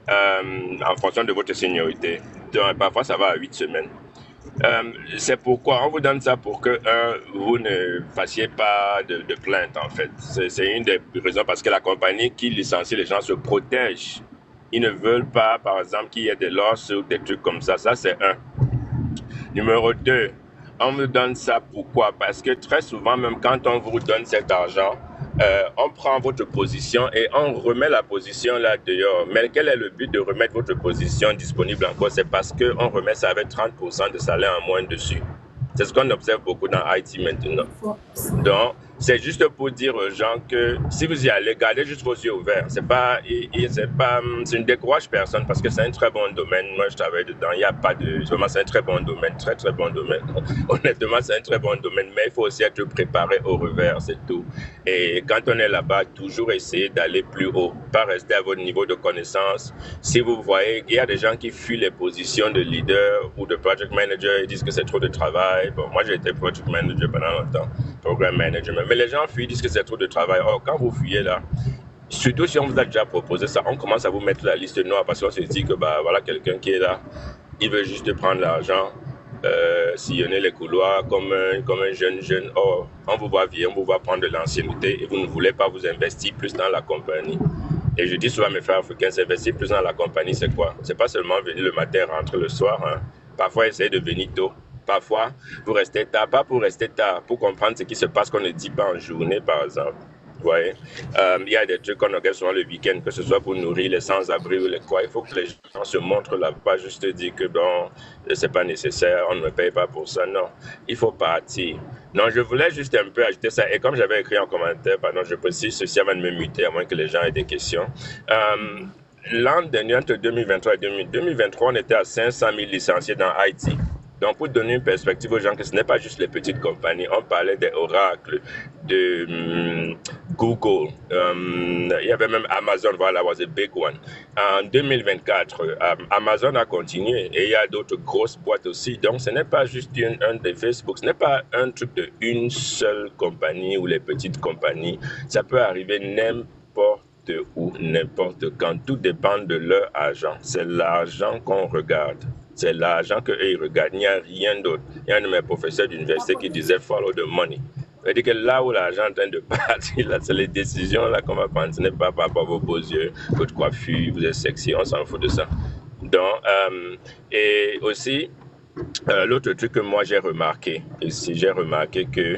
en fonction de votre seniorité. Donc, parfois, ça va à 8 semaines. C'est pourquoi on vous donne ça pour que vous ne fassiez pas de plainte, en fait. C'est une des raisons parce que la compagnie qui licencie les gens se protège. Ils ne veulent pas, par exemple, qu'il y ait des lawsuits ou des trucs comme ça. Ça, c'est un. Numéro 2, on me donne ça pourquoi? Parce que très souvent, même quand on vous donne cet argent, on prend votre position et on remet la position là dehors. Mais quel est le but de remettre votre position disponible encore? C'est parce qu'on remet ça avec 30% de salaire en moins dessus. C'est ce qu'on observe beaucoup dans IT maintenant. Donc, c'est juste pour dire aux gens que si vous y allez, gardez juste vos yeux ouverts. Ça ne décourage personne parce que c'est un très bon domaine. Moi, je travaille dedans. Il n'y a pas de... Vraiment, c'est un très bon domaine. Très, très bon domaine. Honnêtement, c'est un très bon domaine. Mais il faut aussi être préparé au revers, c'est tout. Et quand on est là-bas, toujours essayer d'aller plus haut. Pas rester à votre niveau de connaissance. Si vous voyez, il y a des gens qui fuient les positions de leader ou de project manager. Ils disent que c'est trop de travail. Bon, moi, j'ai été project manager pendant longtemps. Program manager. Mais les gens fuient, disent que c'est trop de travail. Or, quand vous fuyez là, surtout si on vous a déjà proposé ça, on commence à vous mettre la liste noire parce qu'on se dit que voilà quelqu'un qui est là, il veut juste prendre l'argent, sillonner les couloirs comme un jeune. Or, on vous voit vieillir, on vous voit prendre de l'ancienneté et vous ne voulez pas vous investir plus dans la compagnie. Et je dis souvent à mes frères africains, s'investir plus dans la compagnie, c'est quoi? C'est pas seulement venir le matin, rentrer le soir. Hein. Parfois, essayer de venir tôt. Parfois, vous restez tard, pas pour rester tard, pour comprendre ce qui se passe qu'on ne dit pas en journée, par exemple. Vous voyez, il y a des trucs qu'on organise souvent le week-end, que ce soit pour nourrir les sans-abri ou les quoi. Il faut que les gens se montrent là, pas juste dire que bon, c'est pas nécessaire, on ne me paye pas pour ça. Non, il faut partir. Non, je voulais juste un peu ajouter ça. Et comme j'avais écrit en commentaire, pardon, je précise ceci avant de me muter, à moins que les gens aient des questions. L'an dernier, entre 2023 et 2023, on était à 500 000 licenciés dans Haïti. Donc, pour donner une perspective aux gens que ce n'est pas juste les petites compagnies, on parlait des Oracle, de Google, il y avait même Amazon, voilà, was a big one. En 2024, Amazon a continué et il y a d'autres grosses boîtes aussi. Donc, ce n'est pas juste un de Facebook, ce n'est pas un truc de une seule compagnie ou les petites compagnies. Ça peut arriver n'importe où, n'importe quand. Tout dépend de leur argent. C'est l'argent qu'on regarde. C'est l'argent qu'eux, ils regardent. Il n'y a rien d'autre. Il y a un de mes professeurs d'université qui disait « follow the money ». C'est-à-dire que là où l'argent est en train de partir, là, c'est les décisions là qu'on va prendre. Ce n'est pas par rapport à vos beaux yeux, votre coiffure, vous êtes sexy, on s'en fout de ça. Donc, et aussi, l'autre truc que moi j'ai remarqué, ici, j'ai remarqué que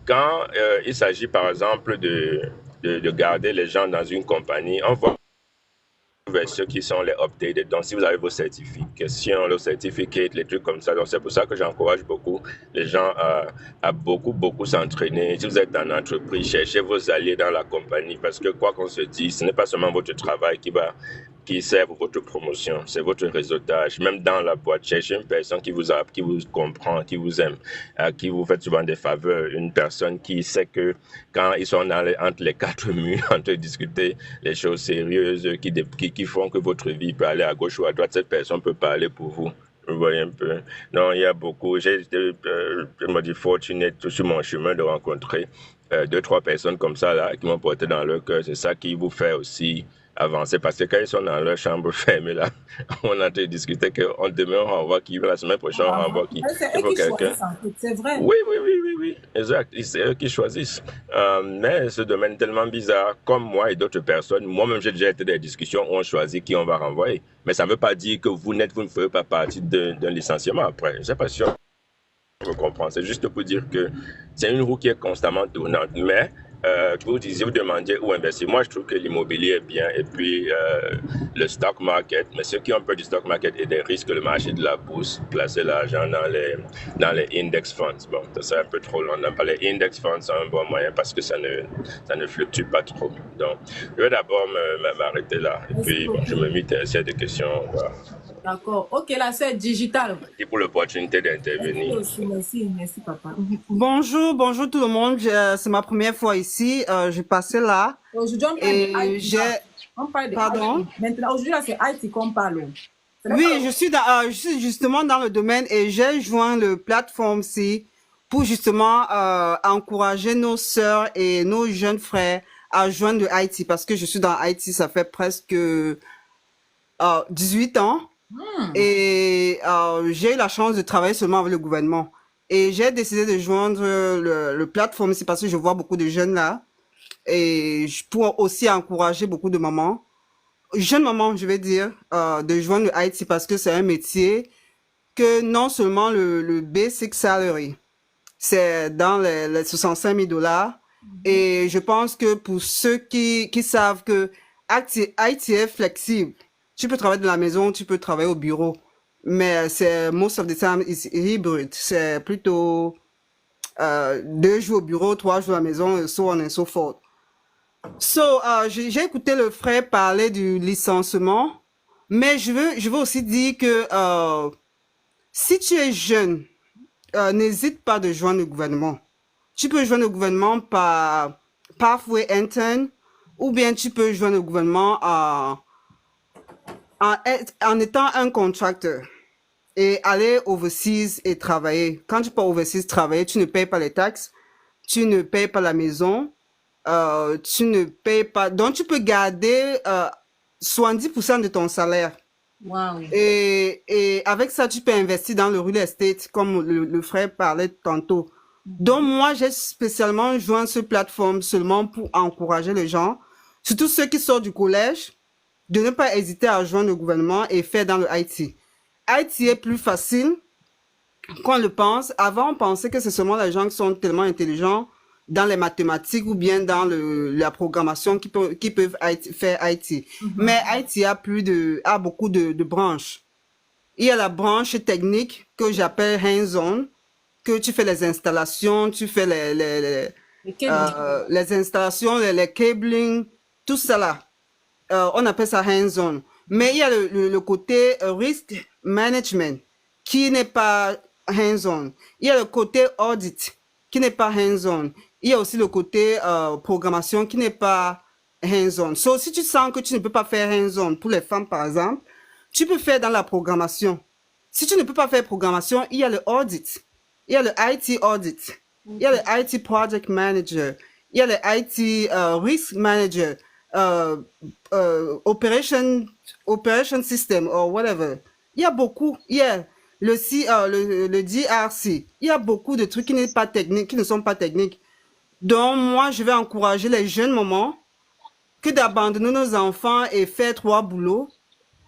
quand il s'agit par exemple de garder les gens dans une compagnie, on voit ceux qui sont les updated. Donc, si vous avez vos certifications, le certificate, les trucs comme ça, donc c'est pour ça que j'encourage beaucoup les gens à beaucoup s'entraîner. Si vous êtes en entreprise, cherchez vos alliés dans la compagnie parce que quoi qu'on se dise, ce n'est pas seulement votre travail qui sert pour votre promotion, c'est votre réseautage. Même dans la boîte, cherchez une personne qui vous comprend, qui vous aime, qui vous fait souvent des faveurs, une personne qui sait que quand ils sont entre les quatre murs, en train de discuter les choses sérieuses qui font que votre vie peut aller à gauche ou à droite, cette personne peut parler pour vous. Vous voyez un peu. Non, il y a beaucoup. Je me dis fortunate sur mon chemin de rencontrer 2-3 personnes comme ça là, qui m'ont porté dans leur cœur. C'est ça qui vous fait aussi avancer. Parce que quand ils sont dans leur chambre fermée là, on a en train de discuter qu'on demain on renvoie qui, la semaine prochaine on renvoie qui. C'est eux qui choisissent en fait, c'est vrai. Oui, exact. C'est eux qui choisissent. Mais ce domaine est tellement bizarre, comme moi et d'autres personnes, moi-même j'ai déjà été dans des discussions où on choisit qui on va renvoyer. Mais ça ne veut pas dire que vous ne ferez pas partie d'un licenciement après. Je ne sais pas si on comprend. C'est juste pour dire que c'est une roue qui est constamment tournante. Mais vous demandiez où investir. Moi, je trouve que l'immobilier est bien et puis le stock market. Mais ceux qui ont peur du stock market et des risques, le marché de la bourse, placer l'argent dans les index funds. Bon, ça c'est un peu trop long. Les index funds sont un bon moyen parce que ça ne fluctue pas trop. Donc, je vais d'abord m'arrêter là. Et puis, bon, je me mute à ces questions. Voilà. D'accord. Ok, là, c'est digital. Merci pour l'opportunité d'intervenir. Merci, papa. Bonjour, bonjour tout le monde. C'est ma première fois ici. Je passais là. Aujourd'hui, on parle Et de IT. On parle de Pardon? IT. Maintenant, aujourd'hui, là, c'est IT qu'on parle. Oui, je suis justement dans le domaine et j'ai joint le plateforme C pour justement encourager nos sœurs et nos jeunes frères à joindre le IT parce que je suis dans IT, ça fait presque 18 ans. Et j'ai eu la chance de travailler seulement avec le gouvernement. Et j'ai décidé de joindre le plateforme, c'est parce que je vois beaucoup de jeunes là. Et pour aussi encourager beaucoup de mamans, jeunes mamans, je vais dire, de joindre le IT parce que c'est un métier que non seulement le basic salary, c'est dans les 65 000 $. Et je pense que pour ceux qui savent que IT est flexible, tu peux travailler de la maison, tu peux travailler au bureau, mais c'est most of the time is hybrid. C'est plutôt 2 jours au bureau, 3 jours à la maison, et so on and so forth. So, j'ai écouté le frère parler du licenciement, mais je veux aussi dire que si tu es jeune, n'hésite pas de joindre le gouvernement. Tu peux joindre le gouvernement par Pathway Intern, ou bien tu peux joindre le gouvernement en étant un contracteur et aller overseas et travailler. Quand tu pars overseas travailler, tu ne payes pas les taxes, tu ne payes pas la maison, tu ne payes pas. Donc, tu peux garder 70% de ton salaire. Wow. Et avec ça, tu peux investir dans le real estate, comme le frère parlait tantôt. Donc, moi, j'ai spécialement joint cette plateforme seulement pour encourager les gens, surtout ceux qui sortent du collège, de ne pas hésiter à joindre le gouvernement et faire dans le IT. IT est plus facile qu'on le pense. Avant, on pensait que c'est seulement les gens qui sont tellement intelligents dans les mathématiques ou bien dans la programmation qui peuvent faire IT. Mais IT a beaucoup de branches. Il y a la branche technique que j'appelle hands-on, que tu fais les installations, tu fais les installations, les cabling, tout ça là. On appelle ça hands-on. Mais il y a le côté risk management qui n'est pas hands-on. Il y a le côté audit qui n'est pas hands-on. Il y a aussi le côté programmation qui n'est pas hands-on. So, si tu sens que tu ne peux pas faire hands-on pour les femmes, par exemple, tu peux faire dans la programmation. Si tu ne peux pas faire programmation, il y a le audit. Il y a le IT audit. Il y a le IT project manager. Il y a le IT risk manager. Operation system or whatever. Il y a beaucoup. Il y a le DRC. Il y a beaucoup de trucs qui ne sont pas techniques. Donc, moi, je vais encourager les jeunes mamans que d'abandonner nos enfants et faire 3 boulots,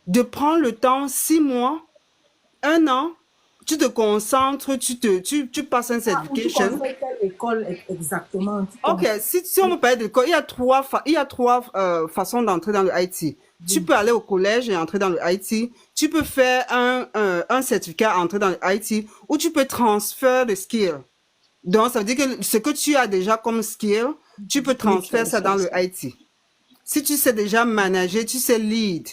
de prendre le temps, 6 mois, 1 an, tu te concentres, tu passes un certification. Tu conseilles quelle école exactement? Ok, si on me parle d'école, il y a trois façons d'entrer dans le IT. Tu peux aller au collège et entrer dans le IT. Tu peux faire un certificat, entrer dans le IT, ou tu peux transférer de skills. Donc, ça veut dire que ce que tu as déjà comme skill, tu peux transférer ça dans le IT. Si tu sais déjà manager, tu sais lead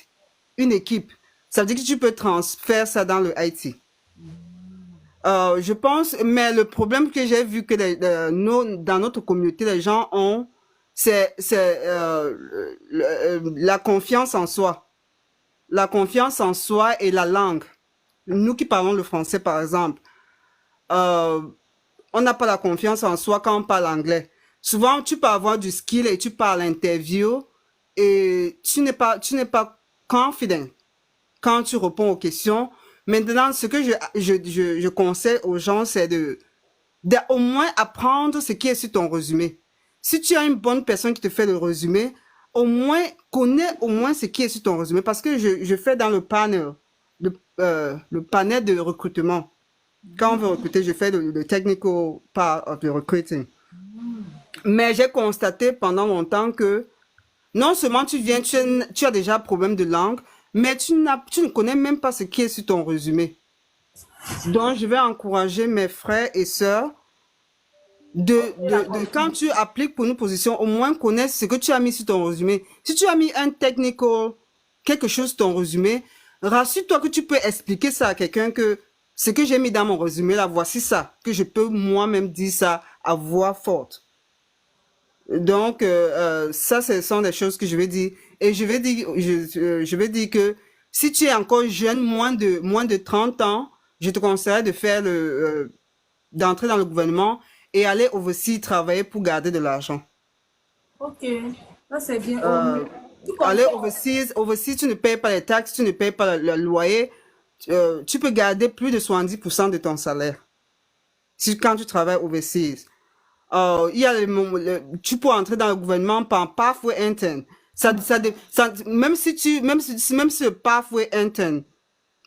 une équipe, ça veut dire que tu peux transférer ça dans le IT. Je pense, mais le problème que j'ai vu que dans notre communauté, les gens ont, c'est la confiance en soi. La confiance en soi et la langue. Nous qui parlons le français, par exemple, on n'a pas la confiance en soi quand on parle anglais. Souvent, tu peux avoir du skill et tu parles l'interview et tu n'es pas confident quand tu réponds aux questions. Maintenant, ce que je conseille aux gens, c'est de au moins apprendre ce qui est sur ton résumé. Si tu as une bonne personne qui te fait le résumé, au moins, connais au moins ce qui est sur ton résumé. Parce que je fais dans le panel de recrutement. Quand on veut recruter, je fais le technical part of the recruiting. Mais j'ai constaté pendant longtemps que non seulement tu viens, tu as déjà un problème de langue, mais tu ne connais même pas ce qui est sur ton résumé. Donc, je vais encourager mes frères et sœurs quand tu appliques pour une position, au moins connaître ce que tu as mis sur ton résumé. Si tu as mis un technical, quelque chose sur ton résumé, rassure-toi que tu peux expliquer ça à quelqu'un que ce que j'ai mis dans mon résumé, là, voici ça, que je peux moi-même dire ça à voix forte. Donc, ça, ce sont des choses que je vais dire. Et je vais dire que si tu es encore jeune, moins de 30 ans, je te conseillerais de faire d'entrer dans le gouvernement et aller overseas travailler pour garder de l'argent. Ok, ça c'est bien. Aller overseas, tu ne payes pas les taxes, tu ne payes pas le loyer, tu peux garder plus de 70% de ton salaire. Quand tu travailles overseas. Il y a tu peux entrer dans le gouvernement par pathway intern. Même si le pathway intern,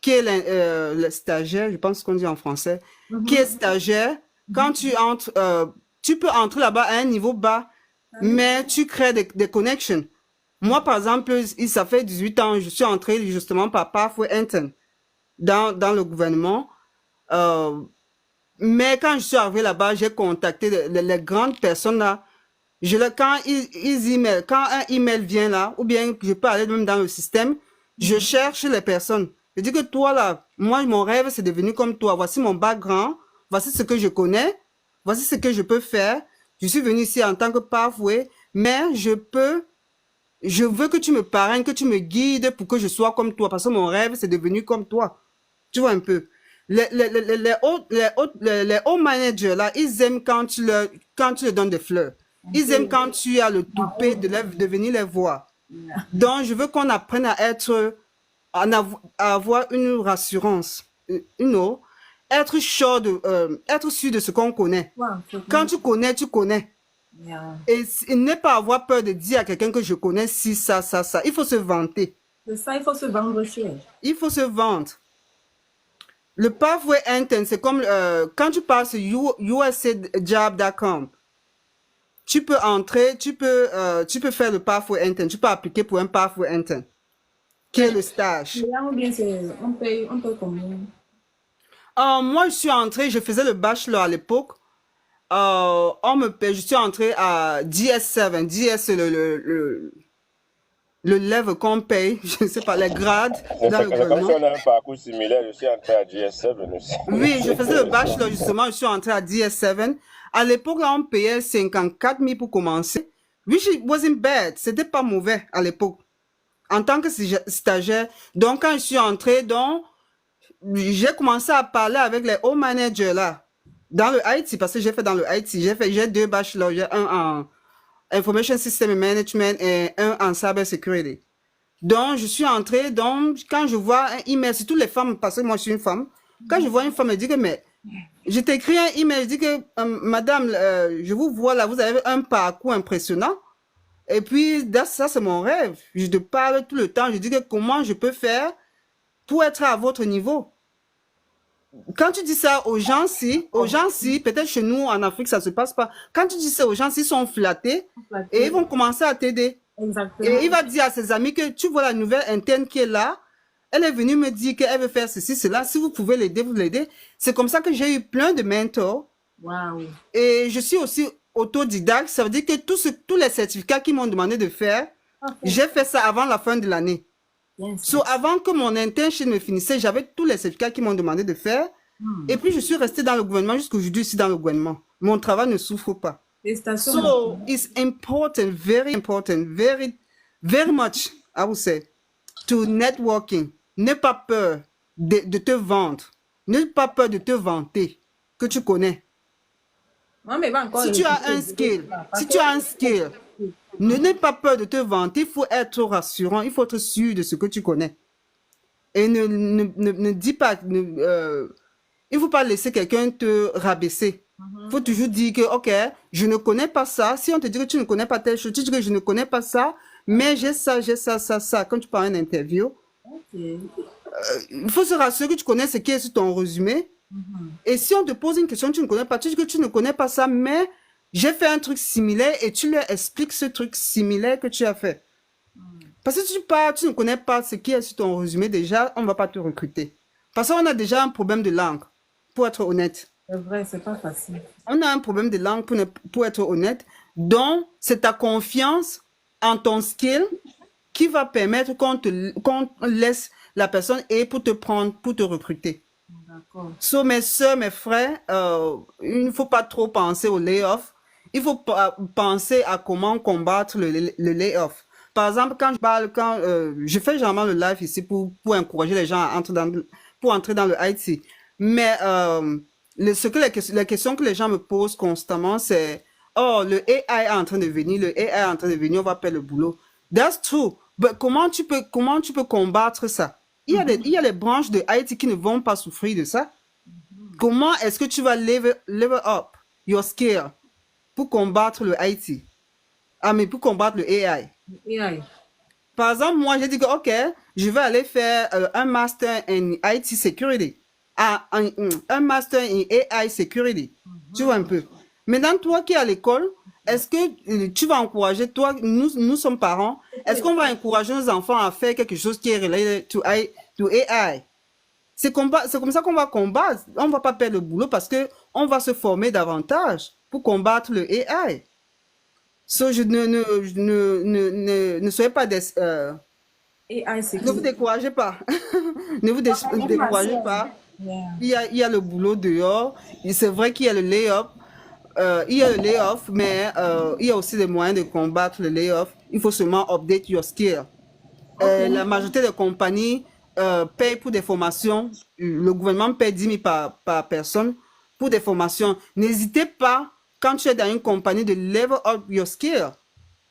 qui est le stagiaire, je pense qu'on dit en français, qui est stagiaire, quand tu entres, tu peux entrer là-bas à un niveau bas, mais tu crées des connections. Moi, par exemple, ça fait 18 ans, je suis entré justement par pathway intern dans le gouvernement. Mais quand je suis arrivé là-bas, j'ai contacté les grandes personnes là. Quand un email vient là, ou bien je peux aller même dans le système, je cherche les personnes. Je dis que toi là, moi mon rêve c'est devenu comme toi. Voici mon background, voici ce que je connais, voici ce que je peux faire. Je suis venu ici en tant que pathway, mais je veux que tu me parraines, que tu me guides pour que je sois comme toi, parce que mon rêve c'est devenu comme toi. Tu vois un peu. Les hauts managers là, ils aiment quand tu leur donnes des fleurs. Ils aiment quand tu as le toupet de venir les voir. Donc, je veux qu'on apprenne à à avoir une rassurance, être sûr de ce qu'on connaît. Quand tu connais, tu connais. Et ne pas avoir peur de dire à quelqu'un que je connais si ça. Il faut se vanter. C'est ça, il faut se vendre cher. Il faut se vendre. Le pathway intern, c'est comme quand tu passes sur usjob.com, tu peux entrer, tu peux faire le pathway intern, tu peux appliquer pour un pathway intern, qui est le stage. On paye combien? Moi, je suis entrée, je faisais le bachelor à l'époque. Je suis entrée à DS7. DS, c'est le level qu'on paye, je ne sais pas, les grades dans le gouvernement. Comme si on a un parcours similaire, je suis entré à DS7 aussi. Oui, je faisais le bachelor justement, je suis entré à DS7. À l'époque, on payait 54 000 pour commencer. Which wasn't bad, c'était pas mauvais à l'époque. En tant que stagiaire, donc quand je suis entré, j'ai commencé à parler avec les hauts managers là, dans le IT, parce que j'ai fait dans le IT, j'ai 2 bachelors, j'ai un en Information System Management et un en Cyber Security. Donc, je suis entrée, donc, quand je vois un email, surtout les femmes, parce que moi, je suis une femme, quand je vois une femme, elle dit que, mais, je t'écris un email, je dis que, madame, je vous vois là, vous avez un parcours impressionnant. Et puis, ça, c'est mon rêve. Je te parle tout le temps, je dis que comment je peux faire pour être à votre niveau. Quand tu dis ça aux gens, peut-être chez nous en Afrique, ça se passe pas. Quand tu dis ça aux gens, ils sont flattés et ils vont commencer à t'aider. Exactement. Et il va dire à ses amis que tu vois la nouvelle interne qui est là. Elle est venue me dire qu'elle veut faire ceci, cela. Si vous pouvez l'aider, vous l'aidez. C'est comme ça que j'ai eu plein de mentors. Wow. Et je suis aussi autodidacte. Ça veut dire que tous les certificats qu'ils m'ont demandé de faire, j'ai fait ça avant la fin de l'année. Avant que mon internship me finissait, j'avais tous les certificats qu'ils m'ont demandé de faire. Et puis, je suis restée dans le gouvernement jusqu'aujourd'hui ici dans le gouvernement. Mon travail ne souffre pas. So, it's important, very, very much, I would say, to networking. N'aie pas peur de te vendre. N'aie pas peur de te vanter que tu connais. Non, mais si tu as un skill, n'aie pas peur de te vanter. Il faut être rassurant. Il faut être sûr de ce que tu connais. Et ne dis pas... il ne faut pas laisser quelqu'un te rabaisser. Il faut toujours dire que, OK, je ne connais pas ça. Si on te dit que tu ne connais pas telle chose, tu dis que je ne connais pas ça, mais j'ai ça. Quand tu parles en interview, il faut se rassurer que tu connais ce qui est sur ton résumé. Et si on te pose une question, tu ne connais pas, tu dis que tu ne connais pas ça, mais j'ai fait un truc similaire et tu leur expliques ce truc similaire que tu as fait. Parce que si tu pars, tu ne connais pas ce qui est sur ton résumé déjà, on ne va pas te recruter. Parce qu'on a déjà un problème de langue, pour être honnête. C'est vrai, c'est pas facile. On a un problème de langue, pour être honnête. Donc, c'est ta confiance en ton skill qui va permettre qu'on laisse la personne et pour te prendre, pour te recruter. D'accord. So, mes soeurs, mes frères, il ne faut pas trop penser au layoff. Il faut penser à comment combattre le layoff. Par exemple, quand je fais généralement le live ici pour encourager les gens à entrer dans le IT. Mais les questions que les gens me posent constamment, c'est oh, le AI est en train de venir, on va perdre le boulot. That's true. Mais comment tu peux combattre ça? Il y a les branches de IT qui ne vont pas souffrir de ça. Comment est-ce que tu vas level up your skill pour combattre le IT? Ah, mais pour combattre le AI. AI. Par exemple, moi, j'ai dit que, OK, je vais aller faire un master in IT security. Un master in AI security. Tu vois un peu. Maintenant, toi qui es à l'école, est-ce que tu vas encourager, toi, nous sommes parents, est-ce qu'on va encourager nos enfants à faire quelque chose qui est related to AI? C'est comme ça qu'on va combattre. On ne va pas perdre le boulot parce qu'on va se former davantage pour combattre le AI. So, ne soyez pas AI, c'est ne vous découragez pas. Ne vous découragez pas. Yeah. Il y a le boulot dehors. C'est vrai qu'il y a le layoff. Mais il y a aussi des moyens de combattre le layoff. Il faut seulement update your skill. La majorité des compagnies payent pour des formations. Le gouvernement paye 10 000 par personne pour des formations. N'hésitez pas, quand tu es dans une compagnie, de level up your skill,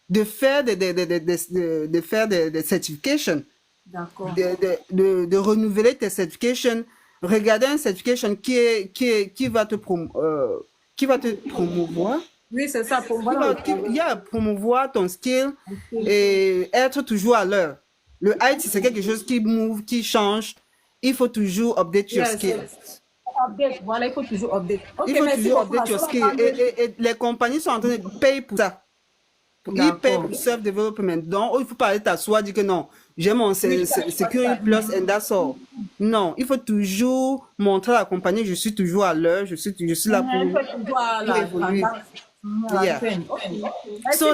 de faire des certifications, D'accord. de renouveler tes certifications. Regardez un certification qui va te promouvoir. Oui, c'est ça. Pour moi, promouvoir ton skill et être toujours à l'heure. Le IT, c'est quelque chose qui move, qui change. Il faut toujours update your skill. Update. Voilà, il faut toujours update. Il faut toujours update your skill. Et les compagnies sont en train de payer pour ça. Ils payent pour self-development. Donc, il ne faut pas aller t'asseoir et dire que non, j'ai mon Security Plus and that's all. Non, il faut toujours montrer à la compagnie, je suis toujours à l'heure, je suis là pour évoluer. Yeah. So,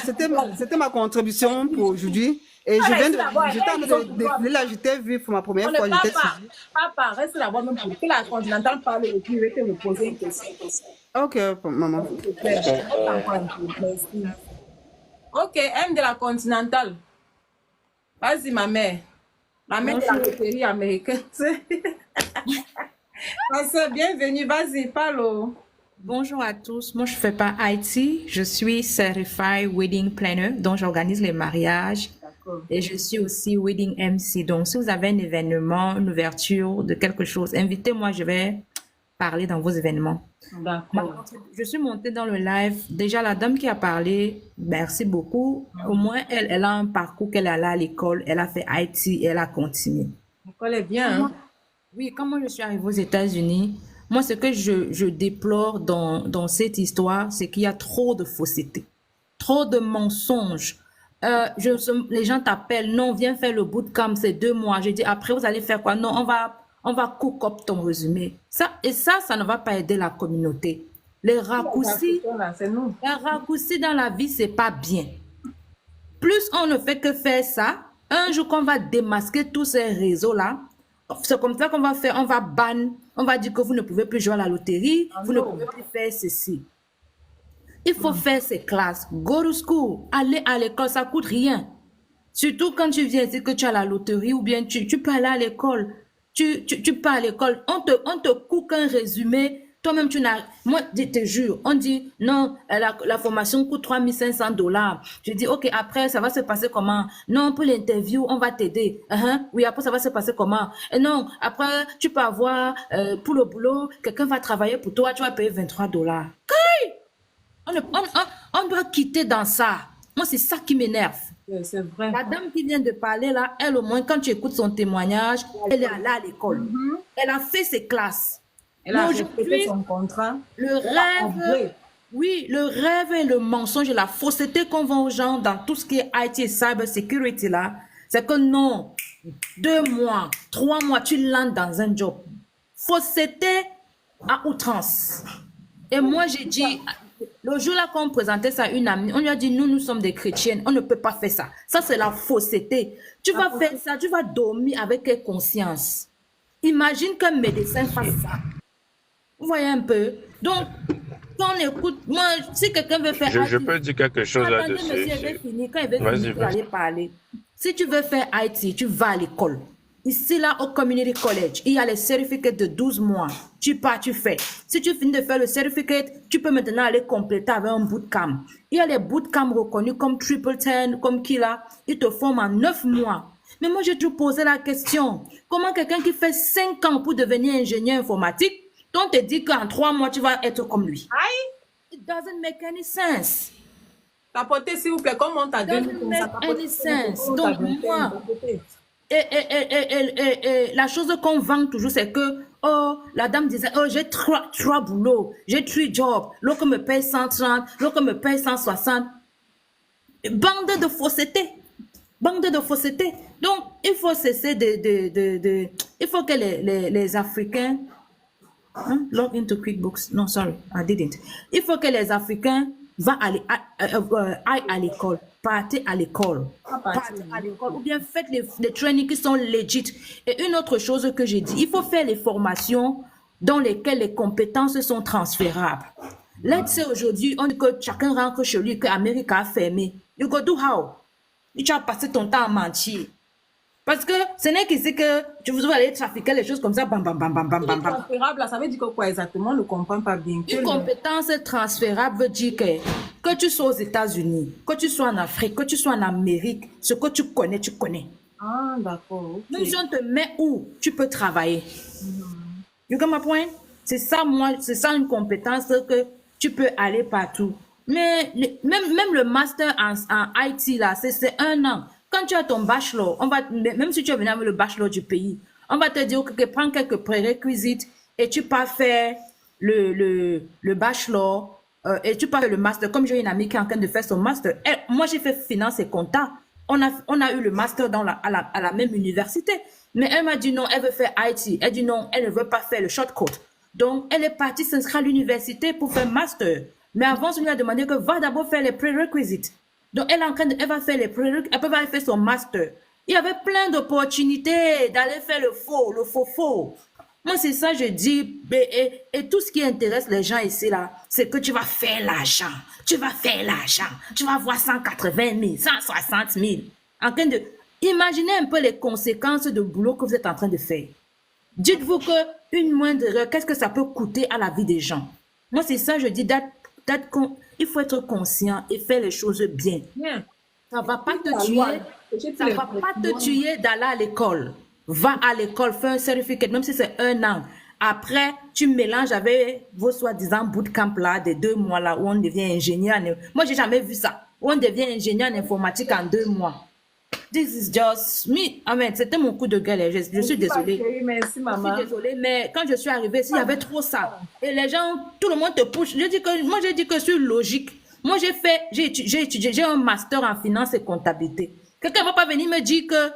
c'était ma contribution pour aujourd'hui. Et j'étais en train de défiler là, j'étais vu pour ma première fois. Papa, reste là-bas même pour que la continentale parle et puis je vais te poser une question. Ok, maman. Ok, M de la continentale. Vas-y, ma mère. La mère de la loterie américaine. Bienvenue, vas-y, parle. Bonjour à tous, moi je fais pas IT, je suis Certified Wedding Planner, donc j'organise les mariages et je suis aussi Wedding MC. Donc si vous avez un événement, une ouverture de quelque chose, invitez-moi, je vais parler dans vos événements. D'accord. Je suis montée dans le live, déjà la dame qui a parlé, merci beaucoup, au moins elle a un parcours qu'elle a là à l'école, elle a fait IT et elle a continué. L'école est bien, hein? Oui, quand moi je suis arrivée aux États-Unis, moi, ce que je déplore dans cette histoire, c'est qu'il y a trop de fausseté, trop de mensonges. Les gens t'appellent, non, viens faire le bootcamp, c'est 2 mois. Je dis, après, vous allez faire quoi? Non, on va cook up ton résumé. Ça ne va pas aider la communauté. Les raccourcis dans la vie, c'est pas bien. Plus on ne fait que faire ça, un jour qu'on va démasquer tous ces réseaux-là, c'est comme ça qu'on va faire, on va ban, on va dire que vous ne pouvez plus jouer à la loterie, vous ne pouvez plus faire ceci. Il faut faire ces classes, go to school, aller à l'école, ça coûte rien. Surtout quand tu viens dire que tu as la loterie ou bien tu peux aller à l'école, tu peux à l'école, on te cook un résumé, toi-même tu n'as, moi je te jure, on dit non, la formation coûte $3 500. Je dis ok, après ça va se passer comment? Non, pour l'interview on va t'aider. Oui, après ça va se passer comment? Et non, après tu peux avoir pour le boulot, quelqu'un va travailler pour toi, tu vas payer $23. On doit quitter dans ça. Moi c'est ça qui m'énerve. C'est vrai. La dame qui vient de parler là, elle au moins quand tu écoutes son témoignage, elle est allée à l'école. Elle a fait ses classes. Elle a respecté son contrat. Le rêve Oui, le rêve et le mensonge et la fausseté qu'on vend aux gens dans tout ce qui est IT et cyber security là, c'est que non, 2 mois, 3 mois, tu lances dans un job. Fausseté à outrance. Et moi, j'ai dit, le jour là qu'on présentait ça à une amie, on lui a dit, nous sommes des chrétiennes, on ne peut pas faire ça. Ça, c'est la fausseté. Tu vas faire ça, tu vas dormir avec quelle conscience? Imagine qu'un médecin fasse ça. Vous voyez un peu? Donc, quand on écoute, moi, si quelqu'un veut faire Je IT, peux dire quelque chose attendez, là-dessus. monsieur, il veut finir. Quand il veut Vas-y, finir, vous vas-y. allez parler. Si tu veux faire IT, tu vas à l'école. Ici, là, au Community College, il y a les certificats de 12 mois. Tu pars, tu fais. Si tu finis de faire le certificat, tu peux maintenant aller compléter avec un bootcamp. Il y a les bootcamps reconnus comme Triple 10, comme Kila. Ils te forment en 9 mois. Mais moi, j'ai toujours posé la question. Comment quelqu'un qui fait 5 ans pour devenir ingénieur informatique, on te dit qu'en 3 mois, tu vas être comme lui? Aïe, It doesn't make any sense. tapotez s'il vous plaît, comment on t'a Doesn't donné comme make ça, tapotez, any sense. comment on t'a Donc, donné, moi, tapotez. et la chose qu'on vend toujours, c'est que, oh, la dame disait, oh, j'ai trois boulots, j'ai 3 jobs, l'autre me paye 130, l'autre me paye 160. Bande de fausseté. Bande de fausseté. Donc, il faut cesser il faut que les Africains, log into QuickBooks. Non, sorry, I didn't. Il faut que les Africains aillent à l'école, partez à l'école, partez à l'école, ou bien faites les trainings qui sont legit. Et une autre chose que j'ai dit, il faut faire les formations dans lesquelles les compétences sont transférables. Let's say aujourd'hui, on dit que chacun rentre chez lui, que l'Amérique a fermé. You go do how? Tu vas passer ton temps à mentir. Parce que ce n'est qu'ici que tu veux aller trafiquer les choses comme ça, bam, bam, bam, bam, bam, bam, bam. Transférable, là, ça veut dire que quoi exactement? On ne comprend pas bien. Une compétence transférable veut dire que tu sois aux États-Unis, que tu sois en Afrique, que tu sois en Amérique, ce que tu connais, tu connais. Ah, d'accord. ok. Même si on te met où, tu peux travailler. You get my point? C'est ça, moi, c'est ça une compétence que tu peux aller partout. Mais même le master en IT, là, c'est 1 an. Quand tu as ton bachelor, même si tu es venu avec le bachelor du pays, on va te dire que prends quelques prérequisites et tu pars faire le bachelor et tu pars faire le master. Comme j'ai une amie qui est en train de faire son master. Moi, j'ai fait finance et compta. On a eu le master à la même université. Mais elle m'a dit non, elle veut faire IT. Elle dit non, elle ne veut pas faire le shortcut. Donc, elle est partie s'inscrire à l'université pour faire master. Mais avant, on lui a demandé que va d'abord faire les prérequisites. Donc, elle va faire les prérequisites, elle peut aller faire son master. Il y avait plein d'opportunités d'aller faire le faux. Moi, c'est ça, je dis. Et tout ce qui intéresse les gens ici, là, c'est que tu vas faire l'argent. Tu vas faire l'argent. Tu vas avoir 180 000, 160 000. Imaginez un peu les conséquences de boulot que vous êtes en train de faire. Dites-vous qu'une moindre erreur, qu'est-ce que ça peut coûter à la vie des gens? Moi, c'est ça, je dis, il faut être conscient et faire les choses bien. Bien. Ça ne va pas te tuer. Ça ne va pas te tuer d'aller à l'école. Va à l'école, fais un certificat, même si c'est 1 an. Après, tu mélanges avec vos soi-disant bootcamp là, des 2 mois là, où on devient ingénieur. Moi, j'ai jamais vu ça. Où on devient ingénieur en informatique en 2 mois. This is just me. Amen. C'était mon coup de gueule. Je suis désolée. Merci, maman. Je suis désolée, mais quand je suis arrivée, il y avait trop ça. Et les gens, tout le monde te pousse. Moi, j'ai dit que je suis logique. Moi, j'ai étudié, j'ai un master en finance et comptabilité. Quelqu'un ne va pas venir me dire que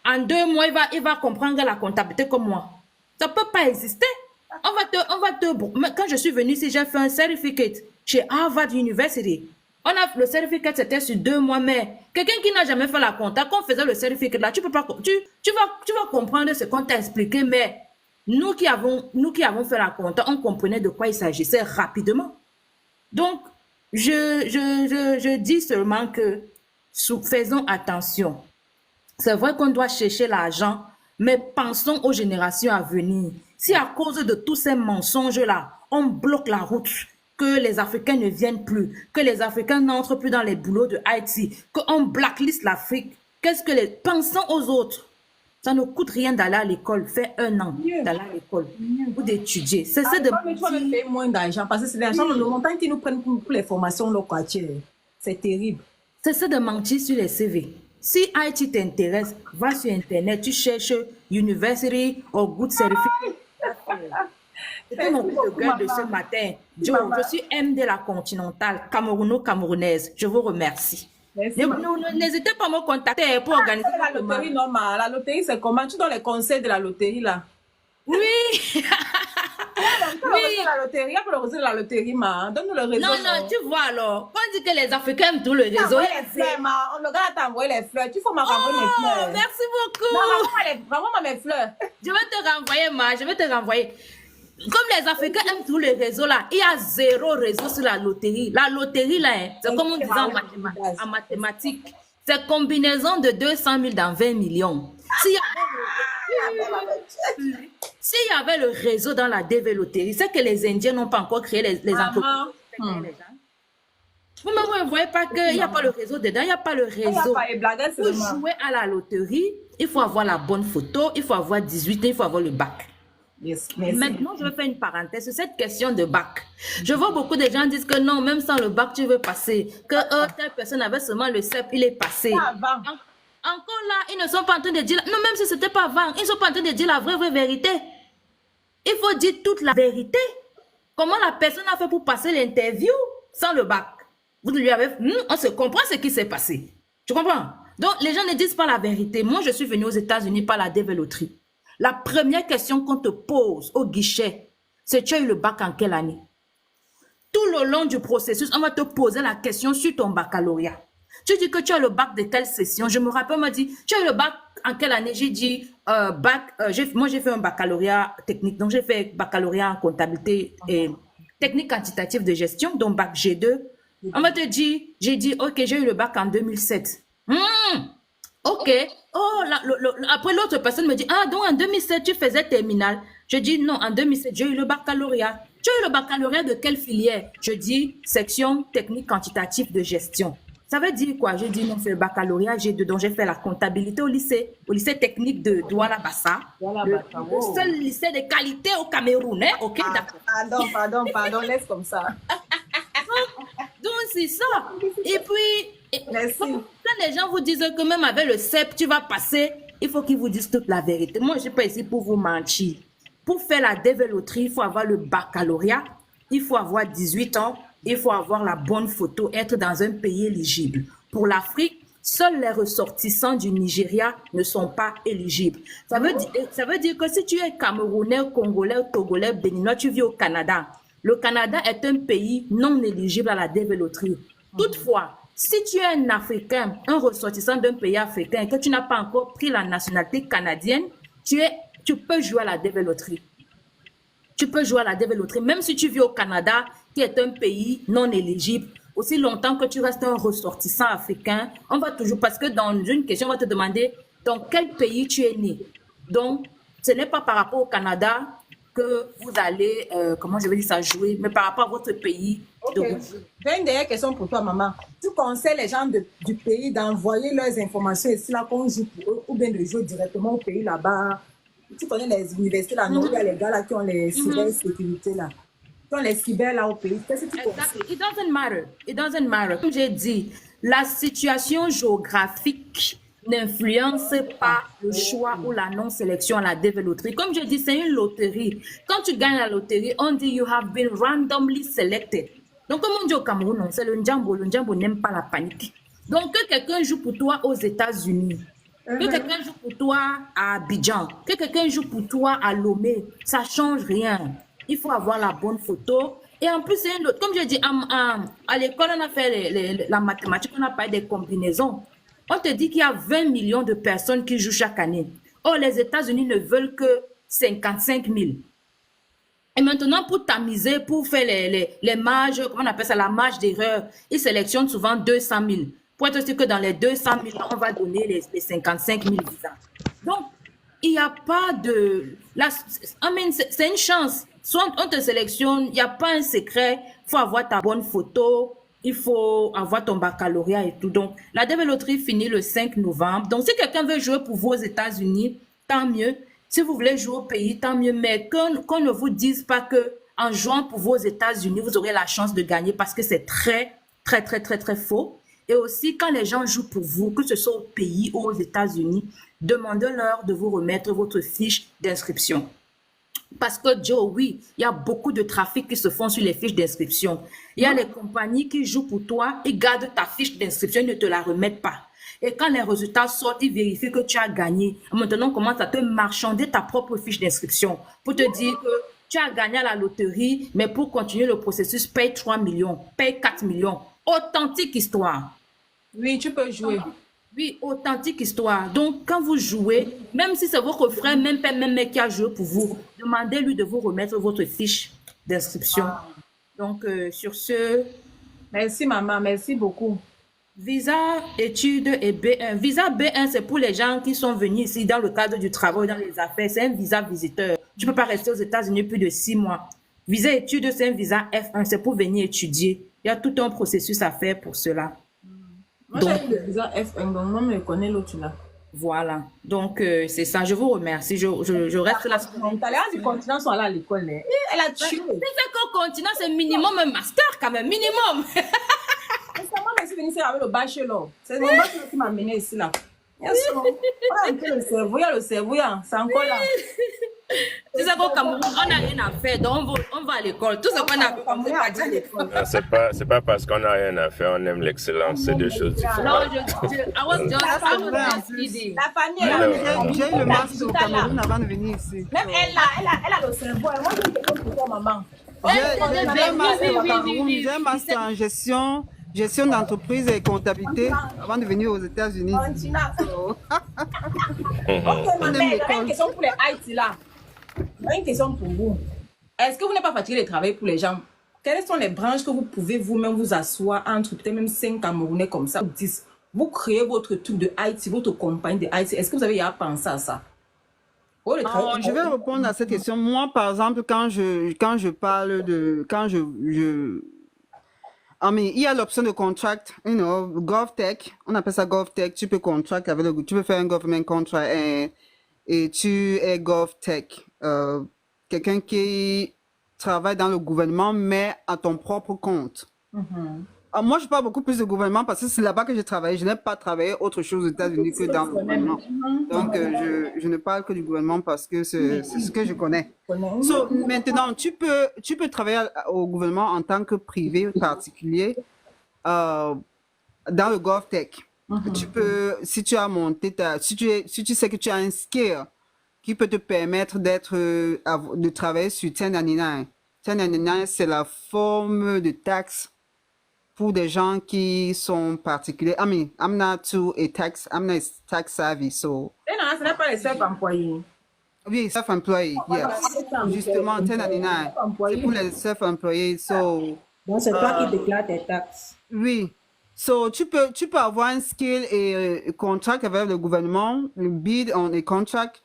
en 2 mois, il va comprendre la comptabilité comme moi. Ça ne peut pas exister. Quand je suis venue ici, j'ai fait un certificat chez Harvard University. Le certificat, c'était sur 2 mois, mais quelqu'un qui n'a jamais fait la compta, quand on faisait le certificat là, tu vas comprendre ce qu'on t'a expliqué, mais nous qui avons fait la compta, on comprenait de quoi il s'agissait rapidement. Donc, je dis seulement que faisons attention. C'est vrai qu'on doit chercher l'argent, mais pensons aux générations à venir. Si à cause de tous ces mensonges-là, on bloque la route, que les Africains ne viennent plus, que les Africains n'entrent plus dans les boulots de Haïti, qu'on blacklist l'Afrique, pensons aux autres. Ça ne coûte rien d'aller à l'école, faire 1 an d'aller à l'école ou d'étudier. C'est ça de... Mais tu vas même payer moins d'argent parce que c'est l'argent, le montant qu'ils nous prennent pour les formations, le quartier. C'est terrible. C'est ça de mentir sur les CV. Si Haïti t'intéresse, va sur Internet, tu cherches University or Good Certificate. C'était mon coup de Merci beaucoup, gueule de ce maman. matin. Joe, Maman. je suis MD la Continentale, Camerouno-Camerounaise. Je vous remercie. Merci, maman. N'hésitez pas à me contacter pour organiser La votre loterie, mariage. non, ma. La loterie, c'est comment? Tu donnes les conseils de la loterie, là. Oui, Tu donnes le réseau oui. de la loterie. Il y a pas le réseau de la loterie, ma. Donne-nous le réseau. Non, non, tu vois alors. On dit que les Africains aiment tout le réseau. Envoyer les fleurs, ma. Le gars t'a envoyé les fleurs. Tu faut m'envoyer mes Oh, fleurs. merci Non, beaucoup. vraiment, mes fleurs. Je vais te renvoyer, je vais te renvoyer. Comme les Africains aiment tout le réseau là, il y a zéro réseau sur la loterie. La loterie là, hein, c'est comme on disait en mathématiques. C'est combinaison de 200 000 dans 20 millions. S'il y avait le réseau dans la DV loterie, c'est que les Indiens n'ont pas encore créé les entreprises. Vous ne voyez pas qu'il n'y a pas le réseau dedans, il n'y a pas le réseau. Pour jouer à la loterie, il faut avoir la bonne photo, il faut avoir 18 ans, il faut avoir le bac. Yes, Maintenant, je vais faire une parenthèse sur cette question de bac. Je vois beaucoup de gens dire que non, même sans le bac, tu veux passer. Que telle personne avait seulement le CEP, il est passé. Encore là, ils ne sont pas en train de dire... Non, même si ce n'était pas avant, ils ne sont pas en train de dire la vraie vérité. Il faut dire toute la vérité. Comment la personne a fait pour passer l'interview sans le bac? Vous lui avez... on se comprend ce qui s'est passé. Tu comprends? Donc, les gens ne disent pas la vérité. Moi, je suis venue aux États-Unis par la DV loterie. La première question qu'on te pose au guichet, c'est tu as eu le bac en quelle année? Tout le long du processus, on va te poser la question sur ton baccalauréat. Tu dis que tu as le bac de quelle session? Je me rappelle, on m'a dit, tu as eu le bac en quelle année? J'ai dit, moi j'ai fait un baccalauréat technique, donc j'ai fait baccalauréat en comptabilité et technique quantitative de gestion, donc bac G2. On m'a dit, j'ai dit, ok, j'ai eu le bac en 2007. Ok. Oh, après l'autre personne me dit, ah, donc en 2007, tu faisais terminale. Je dis, non, en 2007, j'ai eu le baccalauréat. Tu as eu le baccalauréat de quelle filière? Je dis, section technique quantitative de gestion. Ça veut dire quoi? Je dis, non, c'est le baccalauréat G2, donc j'ai fait la comptabilité au lycée technique de Douala-Bassa. Le seul lycée de qualité au Cameroun, hein? Ok, d'accord. Pardon, laisse comme ça. Donc, c'est ça. Et puis, quand les gens vous disent que même avec le CEP, tu vas passer, il faut qu'ils vous disent toute la vérité. Moi, je ne suis pas ici pour vous mentir. Pour faire la DV loterie, il faut avoir le baccalauréat, il faut avoir 18 ans, il faut avoir la bonne photo, être dans un pays éligible. Pour l'Afrique, seuls les ressortissants du Nigeria ne sont pas éligibles. Ça veut dire que si tu es Camerounais, Congolais, Togolais, Béninois, tu vis au Canada. Le Canada est un pays non éligible à la DV loterie. Toutefois, si tu es un Africain, un ressortissant d'un pays africain et que tu n'as pas encore pris la nationalité canadienne, tu peux jouer à la DV loterie. Tu peux jouer à la DV loterie, même si tu vis au Canada, qui est un pays non éligible. Aussi longtemps que tu restes un ressortissant africain, on va toujours, parce que dans une question, on va te demander dans quel pays tu es né. Donc, ce n'est pas par rapport au Canada que vous allez, comment je vais dire ça, jouer, mais par rapport à votre pays. Okay. J'ai une dernière question pour toi, maman. Tu conseilles les gens du pays d'envoyer leurs informations ici, là, qu'on joue pour eux, ou bien de jouer directement au pays là-bas? Tu connais les universités là, non? Il y a les gars là qui ont les cybersécurités là. Qui ont les cyber là au pays. Qu'est-ce que tu conseilles? It doesn't matter. It doesn't matter. Comme j'ai dit, la situation géographique n'influence pas le choix ou la non-sélection à la DV loterie. Comme je dis, c'est une loterie. Quand tu gagnes la loterie, on dit you have been randomly selected. Donc, comme on dit au Cameroun, non, c'est le Ndjambo. Le Ndjambo n'aime pas la panique. Donc, que quelqu'un joue pour toi aux États-Unis, que quelqu'un joue pour toi à Abidjan, que quelqu'un joue pour toi à Lomé, ça ne change rien. Il faut avoir la bonne photo. Et en plus, c'est une autre. Comme je dis, à l'école, on a fait la mathématique, on a parlé des combinaisons. On te dit qu'il y a 20 millions de personnes qui jouent chaque année. Or, les États-Unis ne veulent que 55 000. Et maintenant, pour tamiser, pour faire les marges, comment on appelle ça, la marge d'erreur, ils sélectionnent souvent 200 000. Pour être sûr que dans les 200 000, on va donner les 55 000 visas. Donc, il n'y a pas de... c'est une chance. Soit on te sélectionne, il n'y a pas un secret. Il faut avoir ta bonne photo. Il faut avoir ton baccalauréat et tout. Donc, la DV loterie finit le 5 novembre. Donc, si quelqu'un veut jouer pour vous aux États-Unis, tant mieux. Si vous voulez jouer au pays, tant mieux. Mais qu'on ne vous dise pas que en jouant pour vous aux États-Unis, vous aurez la chance de gagner parce que c'est très, très, très, très, très faux. Et aussi, quand les gens jouent pour vous, que ce soit au pays ou aux États-Unis, demandez-leur de vous remettre votre fiche d'inscription. Parce que Joe, oui, il y a beaucoup de trafic qui se font sur les fiches d'inscription. Il y a les compagnies qui jouent pour toi, ils gardent ta fiche d'inscription, ils ne te la remettent pas. Et quand les résultats sortent, ils vérifient que tu as gagné. Maintenant, on commence à te marchander ta propre fiche d'inscription pour te dire que tu as gagné à la loterie, mais pour continuer le processus, paye 3 millions, paye 4 millions. Authentique histoire. Oui, tu peux jouer. Oui, authentique histoire. Donc, quand vous jouez, même si c'est votre frère, même père, même mec qui a joué pour vous, demandez-lui de vous remettre votre fiche d'inscription. Donc, sur ce, Merci, maman. Merci beaucoup. visa études et B1. Visa B1, c'est pour les gens qui sont venus ici dans le cadre du travail, dans les affaires. C'est un visa visiteur. Tu ne peux pas rester aux États-Unis plus de 6 mois. Visa études, c'est un visa F1, c'est pour venir étudier. Il y a tout un processus à faire pour cela. Moi, Donc, j'ai eu le visa F1, donc moi, je connais l'autre là. voilà. Donc, c'est ça. Je vous remercie. Je reste là. Les gens du continent sont allés à l'école. Hein. Elle a tué. C'est qu'au continent, c'est minimum un master quand même. Minimum. Moi, je suis venue ici avec le bachelor. C'est mon bachelor qui m'a amené ici là. Yes, on a un peu le cerveau, il y a le cerveau, c'est encore là. Tu sais qu'au Cameroun, on n'a rien à faire, donc on va à l'école. Tout ce qu'on a fait, on va à l'école. C'est pas parce qu'on n'a rien à faire, on aime l'excellence, c'est des choses différentes. Non, I was just kidding. La famille est là. J'ai eu le master au Cameroun avant de venir ici. Même elle a le cerveau. Moi, je ne sais pas pourquoi, maman. J'ai un master au Cameroun, j'ai un master en gestion d'entreprise et comptabilité avant de venir aux États-Unis. Ok, ma mère, j'avais une question pour les Haïti là. J'avais une question pour vous. Est-ce que vous n'êtes pas fatigué de travailler pour les gens? Quelles sont les branches que vous pouvez vous-même vous asseoir entre peut-être même 5 Camerounais comme ça ou 10? Vous créez votre truc de Haïti, votre compagnie de Haïti. Est-ce que vous avez déjà pensé à ça? Oh, le travail. Je vais répondre à cette question. Moi, par exemple, quand je parle de... il y a l'option de contract, GovTech, on appelle ça GovTech, tu peux contract tu peux faire un government contract et tu es GovTech, quelqu'un qui travaille dans le gouvernement, mais à ton propre compte. Moi, je parle beaucoup plus de gouvernement parce que c'est là-bas que j'ai travaillé. Je n'ai pas travaillé autre chose aux États-Unis que dans le gouvernement. Donc, je ne parle que du gouvernement parce que c'est ce que je connais. Maintenant, tu peux travailler au gouvernement en tant que privé particulier dans le GovTech. Tu peux, si tu as monté si tu sais que tu as un skill qui peut te permettre de travailler sur 1099. 1099, c'est la forme de taxe pour des gens qui sont particuliers. I'm not tax savvy, so. Et non, ce n'est pas les self-employés. Oui, self-employed, yes. Justement, 1099, c'est pour les self-employés, so. Donc, c'est toi qui déclares tes taxes. Oui. So, tu peux avoir un skill et contract avec le gouvernement, le bid on a contract,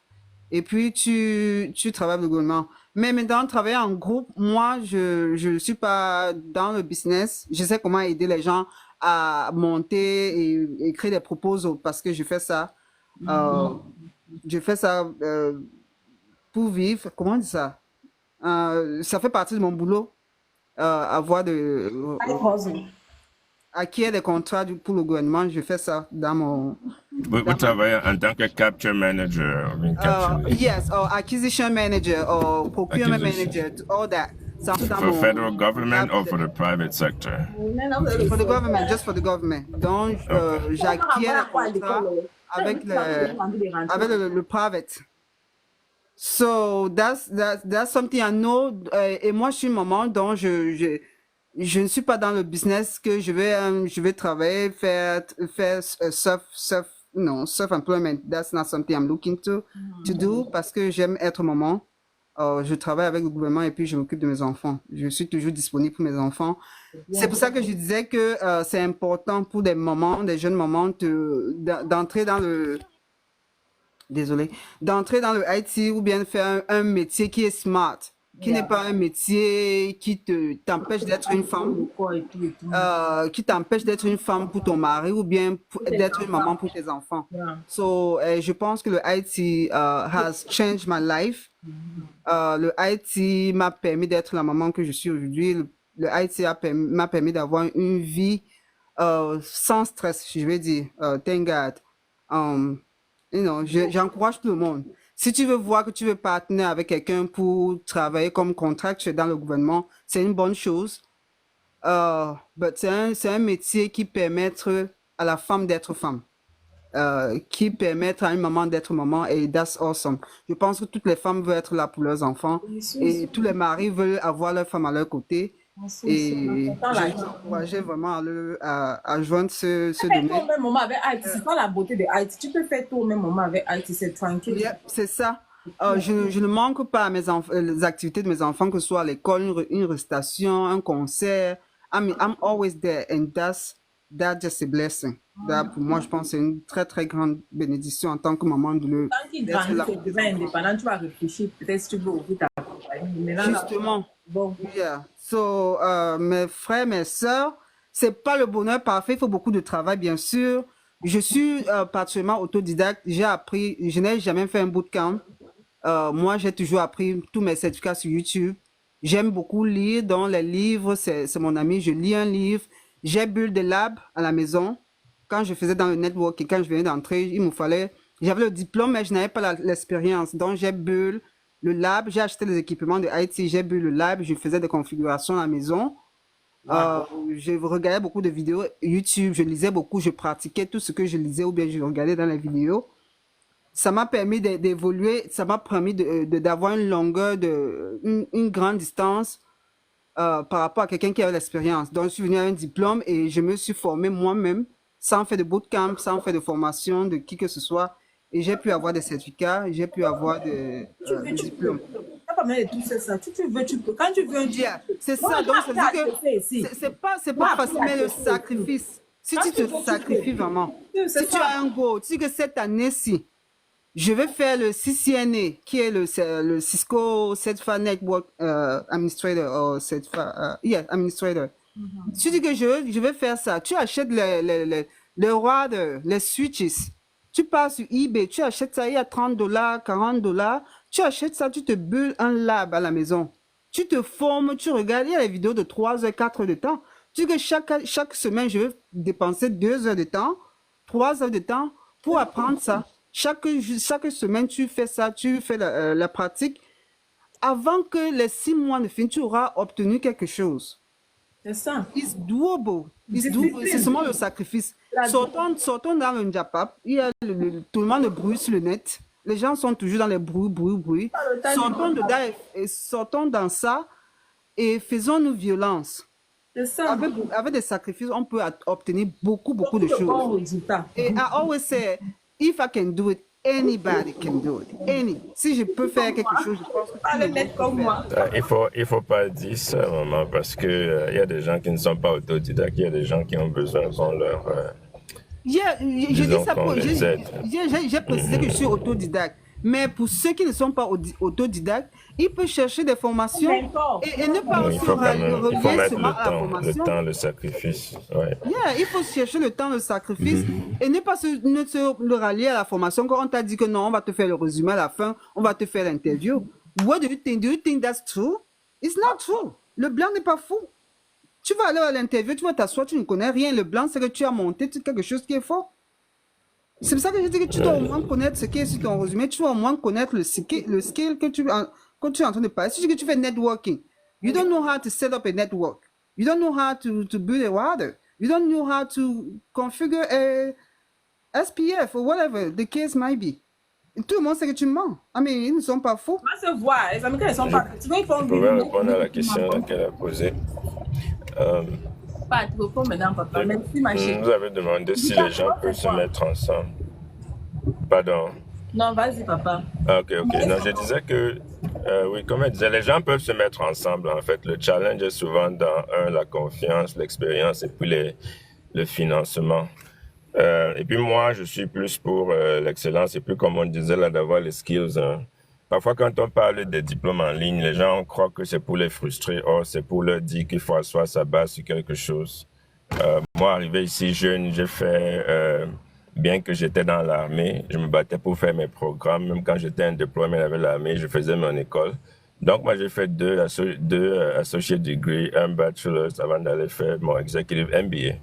et puis tu travailles avec le gouvernement. Mais maintenant, travailler en groupe, moi, je suis pas dans le business. Je sais comment aider les gens à monter et créer des proposals parce que je fais ça. Je fais ça pour vivre. Comment on dit ça? Ça fait partie de mon boulot. Avoir acquérir des contrats pour le gouvernement. Je fais ça dans mon... Vous travaillez en tant que capture manager. Yes, or acquisition manager, or procurement manager, all that. For federal government or for the private sector? For the government, just for the government. Donc, j'acquiers les contrats avec le private. So, that's something I know. Et moi, je suis maman, donc je ne suis pas dans le business que je vais travailler, faire self-employment. That's not something I'm looking to do parce que j'aime être maman. Je travaille avec le gouvernement et puis je m'occupe de mes enfants. Je suis toujours disponible pour mes enfants. C'est pour ça que je disais que c'est important pour des mamans, des jeunes mamans d'entrer dans le IT ou bien faire un métier qui est smart. Qui n'est pas un métier qui t'empêche d'être une femme, qui t'empêche d'être une femme pour ton mari ou bien d'être une maman pour tes enfants. So, je pense que le IT has changed my life. Le IT m'a permis d'être la maman que je suis aujourd'hui. Le IT m'a permis d'avoir une vie sans stress, je vais dire. Thank God. J'encourage tout le monde. Si tu veux voir que tu veux partenaire avec quelqu'un pour travailler comme contractuel dans le gouvernement, c'est une bonne chose. But c'est un métier qui permet à la femme d'être femme, qui permet à une maman d'être maman, et that's awesome. Je pense que toutes les femmes veulent être là pour leurs enfants et tous les maris veulent avoir leur femme à leur côté. Et je les encourageais vraiment à joindre ce domaine. Au même moment avec Haïti, c'est pas la beauté de Haïti. Tu peux faire tout au même moment avec Haïti, c'est tranquille. Yeah, c'est ça. Je ne manque pas à les activités de mes enfants, que ce soit à l'école, une récitation, un concert. I'm always there, and that's just a blessing. Pour moi, je pense que c'est une très, très grande bénédiction en tant que maman de Tant qu'il grandit, c'est devient indépendant, tu vas réfléchir. Peut-être si tu veux ouvrir ta compagnie. Justement. Bon. Yeah. So, mes frères, mes sœurs, c'est pas le bonheur parfait, il faut beaucoup de travail, bien sûr. Je suis particulièrement autodidacte. J'ai appris, je n'ai jamais fait un bootcamp. Moi, j'ai toujours appris tous mes certificats sur YouTube. J'aime beaucoup lire, dans les livres, c'est mon ami, je lis un livre. J'ai build des labs à la maison. Quand je faisais dans le networking, quand je venais d'entrer, j'avais le diplôme, mais je n'avais pas l'expérience. Donc, j'ai build le lab, j'ai acheté les équipements de IT, j'ai build le lab, je faisais des configurations à la maison. Je regardais beaucoup de vidéos YouTube, je lisais beaucoup, je pratiquais tout ce que je lisais ou bien je regardais dans les vidéos. Ça m'a permis d'évoluer, ça m'a permis d'avoir une longueur, une grande distance par rapport à quelqu'un qui avait l'expérience. Donc, je suis venu à un diplôme et je me suis formé moi-même, sans faire de bootcamp, sans faire de formation de qui que ce soit. Et j'ai pu avoir des certificats, j'ai pu avoir des diplômes. Tu n'as pas besoin de tout ça. Tu veux, tu peux. Quand tu veux un Yeah, c'est ça, donc ça veut dire que c'est pas facile, mais le sacrifice. Si tu te sacrifies vraiment, si tu as un goal, tu dis que cette année-ci, je vais faire le CCNA, qui est le Cisco Certified Network Administrator, Administrator. Tu dis que je vais faire ça. Tu achètes les routers, les switches. Tu pars sur eBay, tu achètes ça, il y a $30, $40. Tu achètes ça, tu te bulles un lab à la maison. Tu te formes, tu regardes, il y a les vidéos de 3 heures, 4 heures de temps. Tu dis que chaque semaine, je vais dépenser 2 heures de temps, 3 heures de temps pour apprendre ça. Chaque semaine, tu fais ça, tu fais la pratique. Avant que les 6 mois ne finissent, tu auras obtenu quelque chose. C'est ça. It's doable. C'est seulement le sacrifice. Sortons dans le Njapap. Il y a tout le monde le bruit sur le net. Les gens sont toujours dans les bruits. Sortons dedans et sortons dans ça et faisons-nous violence. C'est ça. Avec des sacrifices, on peut obtenir beaucoup de choses. Et I always say, if I can do it, anybody can do it. Si je peux faire quelque chose, je pense que pas le mettre comme moi. Il faut pas dire ça, maman, parce que y a des gens qui ne sont pas autodidactes, il y a des gens qui ont besoin qu'on leur je dis ça pour j'ai précisé que je suis autodidacte. Mais pour ceux qui ne sont pas autodidactes, ils peuvent chercher des formations et ne pas aussi relier seulement à la formation. Le temps, le sacrifice. Ouais. Yeah, il faut chercher le temps, le sacrifice et ne pas se rallier à la formation quand on t'a dit que non, on va te faire le résumé à la fin, on va te faire l'interview. What do you think? Do you think that's true? It's not true. Le blanc n'est pas fou. Tu vas aller à l'interview, tu vas t'asseoir, tu ne connais rien. Le blanc, c'est que tu as monté quelque chose qui est faux. C'est pour ça que je dis que tu dois au moins connaître ce qui est sur ton résumé. Tu dois au moins connaître le skill que tu es en train de parler. Si tu dis que tu fais networking, you don't know how to set up a network. You don't know how to build a router. You don't know how to configure a SPF or whatever the case might be. Et tout le monde sait que tu mens. Ils ne sont pas faux. On se voit. Les Américains ne sont pas... Je pouvais répondre à la question qu'elle a posée. Pas trop fort, madame, papa. Merci, ma chérie. Vous avez demandé si les gens peuvent se mettre ensemble. Pardon. Non, vas-y, papa. Ok. Non, je disais que, oui, comme elle disait, les gens peuvent se mettre ensemble. En fait, le challenge est souvent dans, la confiance, l'expérience et puis le financement. Et puis moi, je suis plus pour l'excellence et puis, comme on disait là, d'avoir les skills. Hein. Parfois, quand on parle des diplômes en ligne, les gens croient que c'est pour les frustrer. Or, c'est pour leur dire qu'il faut asseoir sa base sur quelque chose. Moi, arrivé ici jeune, j'ai fait, bien que j'étais dans l'armée, je me battais pour faire mes programmes. Même quand j'étais en déploiement avec l'armée, je faisais mon école. Donc, moi, j'ai fait deux associate degree, un bachelor avant d'aller faire mon executive MBA.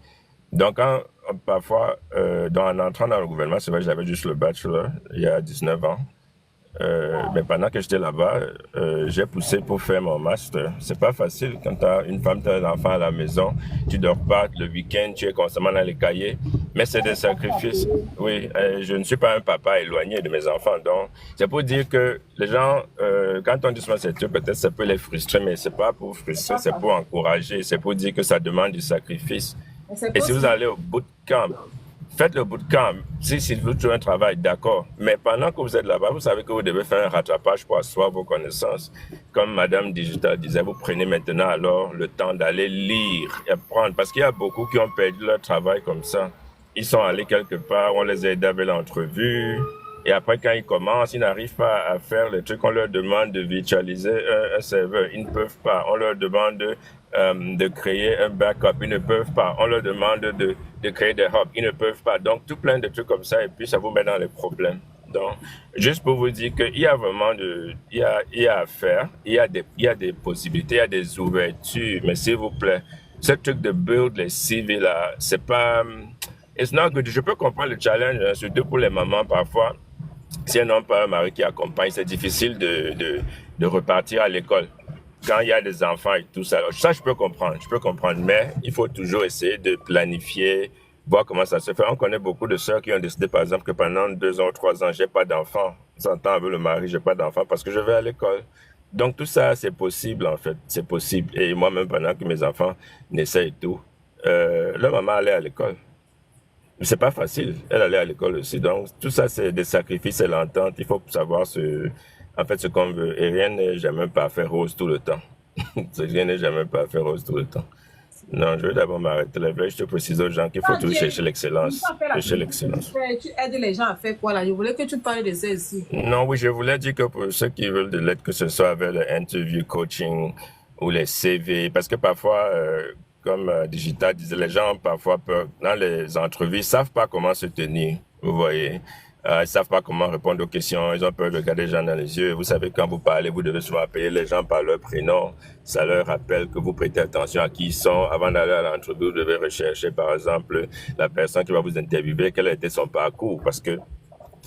Donc, parfois, en entrant dans le gouvernement, c'est vrai que j'avais juste le bachelor il y a 19 ans. Mais pendant que j'étais là-bas, j'ai poussé pour faire mon master. C'est pas facile quand tu as une femme, tu as un enfant à la maison, tu dors pas le week-end, tu es constamment dans les cahiers. Mais c'est des sacrifices. Oui, je ne suis pas un papa éloigné de mes enfants. Donc, c'est pour dire que les gens, quand on dit souvent c'est dur, peut-être ça peut les frustrer, mais c'est pas pour frustrer, c'est pour encourager. C'est pour dire que ça demande du sacrifice. Et si vous allez au bootcamp, faites le bootcamp. Si vous trouvez un travail, d'accord. Mais pendant que vous êtes là-bas, vous savez que vous devez faire un rattrapage pour asseoir vos connaissances. Comme Madame Digital disait, vous prenez maintenant alors le temps d'aller lire et apprendre. Parce qu'il y a beaucoup qui ont perdu leur travail comme ça. Ils sont allés quelque part, on les a aidés avec l'entrevue. Et après, quand ils commencent, ils n'arrivent pas à faire les trucs. On leur demande de virtualiser un serveur. Ils ne peuvent pas. On leur demande de créer un backup. Ils ne peuvent pas. On leur demande de créer des hubs. Ils ne peuvent pas. Donc, tout plein de trucs comme ça. Et puis, ça vous met dans les problèmes. Donc, juste pour vous dire qu'il y a vraiment il y a à faire. Il y a des possibilités. Il y a des ouvertures. Mais s'il vous plaît, ce truc de build les CV là, c'est pas... It's not good. Je peux comprendre le challenge, hein, surtout pour les mamans parfois. Si elles n'ont pas un mari qui accompagne, c'est difficile de repartir à l'école. Quand il y a des enfants et tout ça, ça je peux comprendre, mais il faut toujours essayer de planifier, voir comment ça se fait. On connaît beaucoup de sœurs qui ont décidé, par exemple, que pendant 2 ans ou 3 ans, j'ai pas d'enfant. S'entend avec le mari, j'ai pas d'enfant parce que je vais à l'école. Donc tout ça, c'est possible en fait, c'est possible. Et moi-même, pendant que mes enfants naissaient et tout, leur maman allait à l'école. Mais c'est pas facile. Elle allait à l'école aussi. Donc, tout ça, c'est des sacrifices et l'entente. Il faut savoir en fait, ce qu'on veut. Et rien n'est jamais parfait rose tout le temps. Rien n'est jamais parfait rose tout le temps. Non, je veux d'abord m'arrêter là. Je te précise aux gens qu'il faut toujours chercher l'excellence. Chercher l'excellence. Tu aides les gens à faire quoi là? Je voulais que tu parles de ça ici. Non, oui, je voulais dire que pour ceux qui veulent de l'aide, que ce soit avec le interview coaching ou les CV, parce que parfois, comme Digital disait, les gens ont parfois peur. Dans les entrevues, ils savent pas comment se tenir, vous voyez. Ils savent pas comment répondre aux questions. Ils ont peur de regarder les gens dans les yeux. Vous savez, quand vous parlez, vous devez souvent appeler les gens par leur prénom. Ça leur rappelle que vous prêtez attention à qui ils sont. Avant d'aller à l'entrevue, vous devez rechercher, par exemple, la personne qui va vous interviewer, quel a été son parcours. Parce que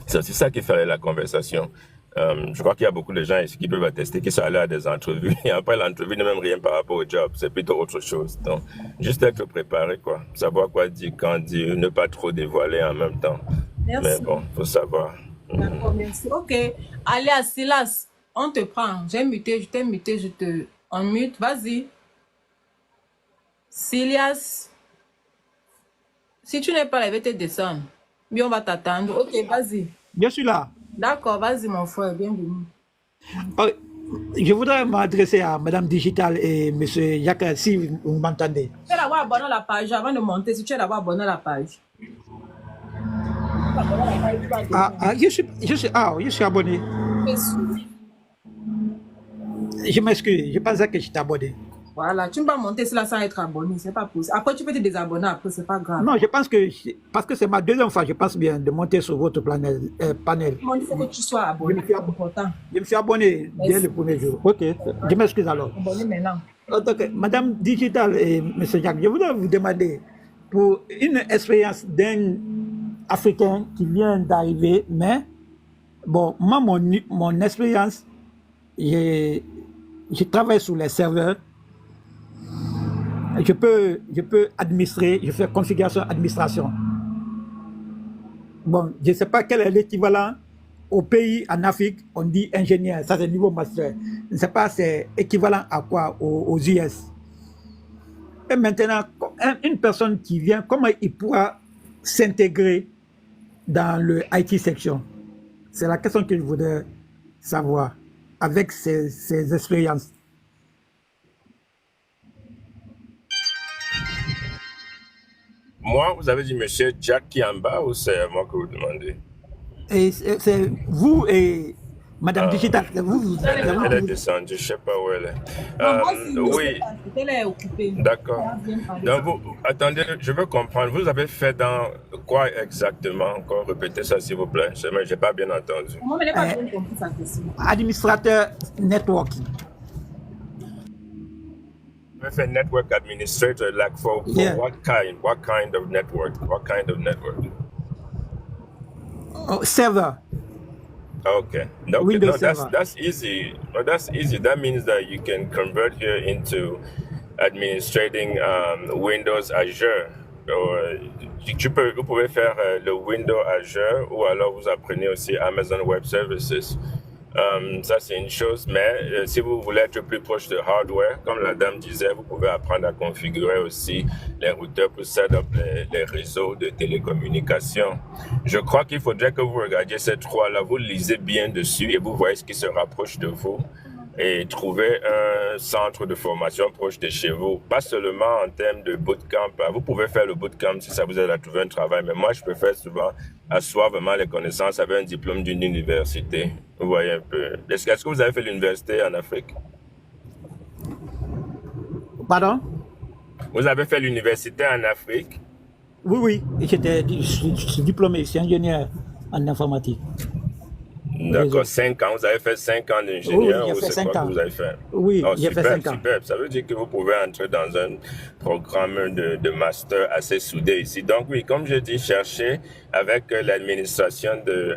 c'est aussi ça qui fait la conversation. Je crois qu'il y a beaucoup de gens ici qui peuvent attester qu'ils sont allés à des entrevues et après l'entrevue n'est même rien par rapport au job, c'est plutôt autre chose. Donc, juste être préparé, quoi. Savoir quoi dire, quand dire, ne pas trop dévoiler en même temps. Merci. Mais bon, faut savoir. D'accord, merci. Ok. Allez à Silas, on te prend. J'ai muté, je t'ai muté, je te unmute. Vas-y. Silas, si tu n'es pas là, je vais te descendre. Mais on va t'attendre. Ok, vas-y. Je suis là. D'accord, vas-y mon frère, bienvenue. Oh, je voudrais m'adresser à Madame Digital et Monsieur Yaka, si vous m'entendez. Tu es d'avoir abonné à la page avant de monter, si tu es d'avoir abonné à la page. Je suis abonné. Je m'excuse, je pensais que j'étais abonné. Voilà, tu ne peux pas monter cela sans être abonné, c'est pas possible. Après, tu peux te désabonner, après, c'est pas grave. Non, je pense que, parce que c'est ma deuxième fois, je pense bien de monter sur votre panel. Il faut que tu sois abonné, c'est important. Je me suis abonné dès le premier jour. Ok, je m'excuse alors. Abonné maintenant. Donc, Madame Digital et Monsieur Jack, je voudrais vous demander, pour une expérience d'un Africain qui vient d'arriver, mais, bon, moi, mon expérience, je travaille sur les serveurs. Je peux administrer, je fais configuration, administration. Bon, je ne sais pas quel est l'équivalent au pays en Afrique, on dit ingénieur, ça c'est niveau master. Je ne sais pas c'est équivalent à quoi aux US. Et maintenant, une personne qui vient, comment il pourra s'intégrer dans le IT section? C'est la question que je voudrais savoir avec ces expériences. Moi, vous avez dit Monsieur Jack qui est en bas ou c'est moi que vous demandez? Et c'est vous et Madame Digital. Elle est descendue, je ne sais pas où elle est. Oui. Elle est occupée. D'accord. Donc, attendez, je veux comprendre. Vous avez fait dans quoi exactement? Encore répétez ça, s'il vous plaît. Je n'ai pas bien entendu. Moi, je n'ai pas bien compris sa question. Administrateur networking. Vous avez fait network administrator, like for what kind? What kind of network? What kind of network? Server. Okay. Okay. Windows No, Server. that's easy. Well, that's easy. That means that you can convert here into administrating Windows Azure. Vous pouvez faire le Windows Azure ou alors vous apprenez aussi Amazon Web Services. Ça, c'est une chose, mais si vous voulez être plus proche de hardware, comme la dame disait, vous pouvez apprendre à configurer aussi les routeurs pour set up les réseaux de télécommunications. Je crois qu'il faudrait que vous regardiez ces trois-là, vous lisez bien dessus et vous voyez ce qui se rapproche de vous et trouver un centre de formation proche de chez vous. Pas seulement en termes de bootcamp. Vous pouvez faire le bootcamp si ça vous aide à trouver un travail, mais moi, je préfère souvent asseoir vraiment les connaissances avec un diplôme d'une université. Vous voyez un peu. Est-ce que vous avez fait l'université en Afrique? Pardon? Vous avez fait l'université en Afrique? Oui, oui. Je suis diplômé, je suis ingénieur en informatique. D'accord, 5 ans. Vous avez fait 5 ans d'ingénieur Oui, j'ai ou fait c'est 5 quoi ans. que vous avez fait? Oui, Oh, j'ai fait super, 5 ans. super. Ça veut dire que vous pouvez entrer dans un programme de master assez soudé ici. Donc oui, comme je dis, cherchez avec l'administration de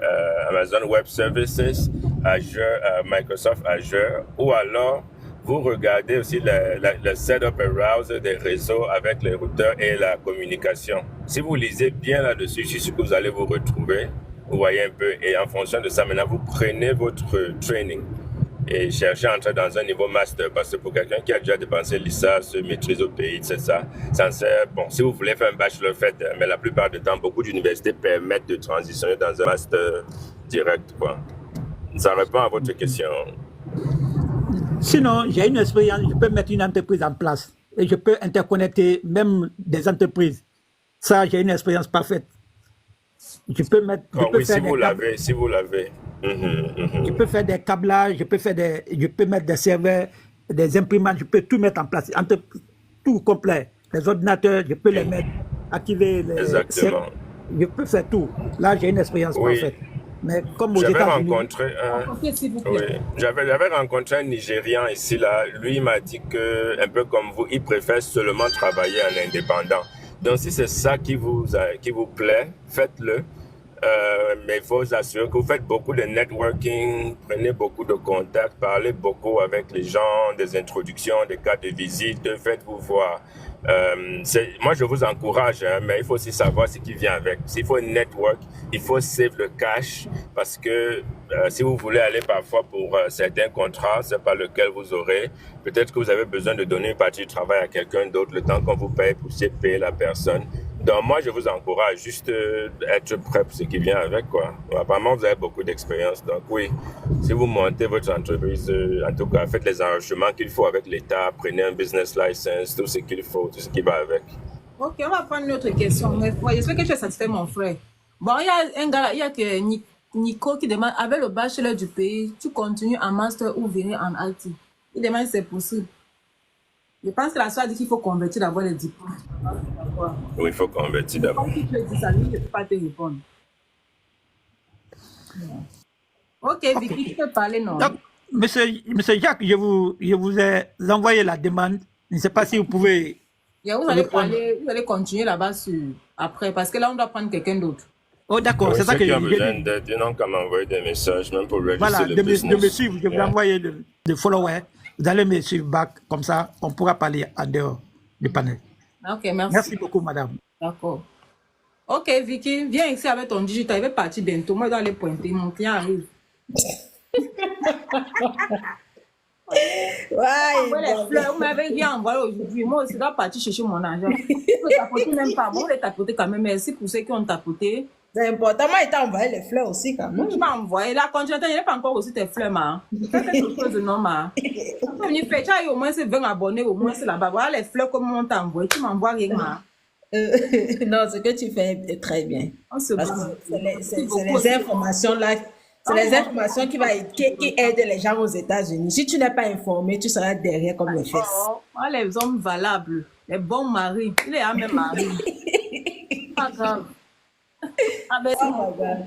Amazon Web Services, Azure, Microsoft Azure, ou alors vous regardez aussi le setup et browser des réseaux avec les routeurs et la communication. Si vous lisez bien là-dessus, je suis sûr que vous allez vous retrouver. Vous voyez un peu, et en fonction de ça, maintenant, vous prenez votre training et cherchez à entrer dans un niveau master, parce que pour quelqu'un qui a déjà dépensé licence, maîtrise au pays, c'est ça, ça sert, bon, si vous voulez faire un bachelor, faites, mais la plupart du temps, beaucoup d'universités permettent de transitionner dans un master direct, quoi. Ça répond à votre question. Sinon, j'ai une expérience, je peux mettre une entreprise en place et je peux interconnecter même des entreprises. Ça, j'ai une expérience parfaite. Je peux mettre, je Oh, peux oui, faire si des vous câbles- l'avez, si vous l'avez. je peux faire des câblages, je peux mettre des serveurs, des imprimantes, je peux tout mettre en place, tout complet. Les ordinateurs, je peux les mettre, activer les Exactement. je peux faire tout. Là, j'ai une expérience Oui. parfaite. Mais comme aux J'avais États-Unis, rencontré un... Ok, s'il vous Oui, plaît. j'avais rencontré un Nigérian ici, là. Lui, il m'a dit que, un peu comme vous, il préfère seulement travailler en indépendant. Donc, si c'est ça qui vous plaît, faites-le. Mais il faut vous assurer que vous faites beaucoup de networking, prenez beaucoup de contacts, parlez beaucoup avec les gens, des introductions, des cartes de visite, faites-vous voir. Moi, je vous encourage, hein, mais il faut aussi savoir ce qui vient avec. S'il faut une network, il faut save le cash parce que si vous voulez aller parfois pour certains contrats, c'est pas lequel vous aurez. Peut-être que vous avez besoin de donner une partie du travail à quelqu'un d'autre le temps qu'on vous paye pour payer la personne. Donc, moi, je vous encourage juste être prêt pour ce qui vient avec, quoi. Apparemment, vous avez beaucoup d'expérience. Donc, oui, si vous montez votre entreprise, en tout cas, faites les enregistrements qu'il faut avec l'État, prenez un business license, tout ce qu'il faut, tout ce qui va avec. Ok, on va prendre une autre question. Mais ouais, j'espère que tu as satisfait mon frère. Bon, il y a un gars là, il y a que Nico qui demande, avec le bachelor du pays, tu continues en master ou virer en IT. Il demande si c'est possible. Je pense que la soirée dit qu'il faut convertir d'avoir les diplômes. Oui, il faut convertir d'abord. Comme tu peux dire ça, lui, je ne peux pas te répondre. Ok, Vicky, tu peux parler, non? donc, monsieur Jacques, je vous ai envoyé la demande. Je ne sais pas si vous pouvez Et vous allez répondre. parler, vous allez continuer là-bas après, parce que là, on doit prendre quelqu'un d'autre. Oh, d'accord, Oui, c'est ça ceux que qui ont je besoin dis. d'aide, ils n'ont qu'à m'envoyer des messages, même pour Voilà, register le de me business. suivre, je vais Yeah. envoyer de followers. Vous allez me suivre back, comme ça, on pourra parler en dehors du panel. Ok, merci. Merci beaucoup, madame. D'accord. Ok, Vicky, viens ici avec ton digital. Il va partir bientôt. Moi, je dois aller pointer. Mon client arrive. Ouais, Les fleurs, vous m'avez bien envoyé aujourd'hui. Moi aussi, je dois partir chercher mon argent. Je peux tapoter même pas. Bon, on les tapoter quand même. Merci pour ceux qui ont tapoté. c'est important. Moi, il t'a envoyé les fleurs aussi, quand même. Tu m'as envoyé. La continentale, je n'ai pas encore reçu tes fleurs, ma. Fais quelque chose de non, ma. Comme il fait, tu as eu au moins 20 abonnés, au moins c'est là-bas. Voilà les fleurs comme on t'a envoyé. Tu m'envoies rien, ma. Non, ce que tu fais est très bien. On se Parce que bat. c'est les informations là, c'est les informations qui aident les gens aux États-Unis. Si tu n'es pas informé, tu seras derrière comme les fesses. Oh, voilà les hommes valables, les bons maris. Il est un même mari. Pas grave. Ah ben, Oh my God.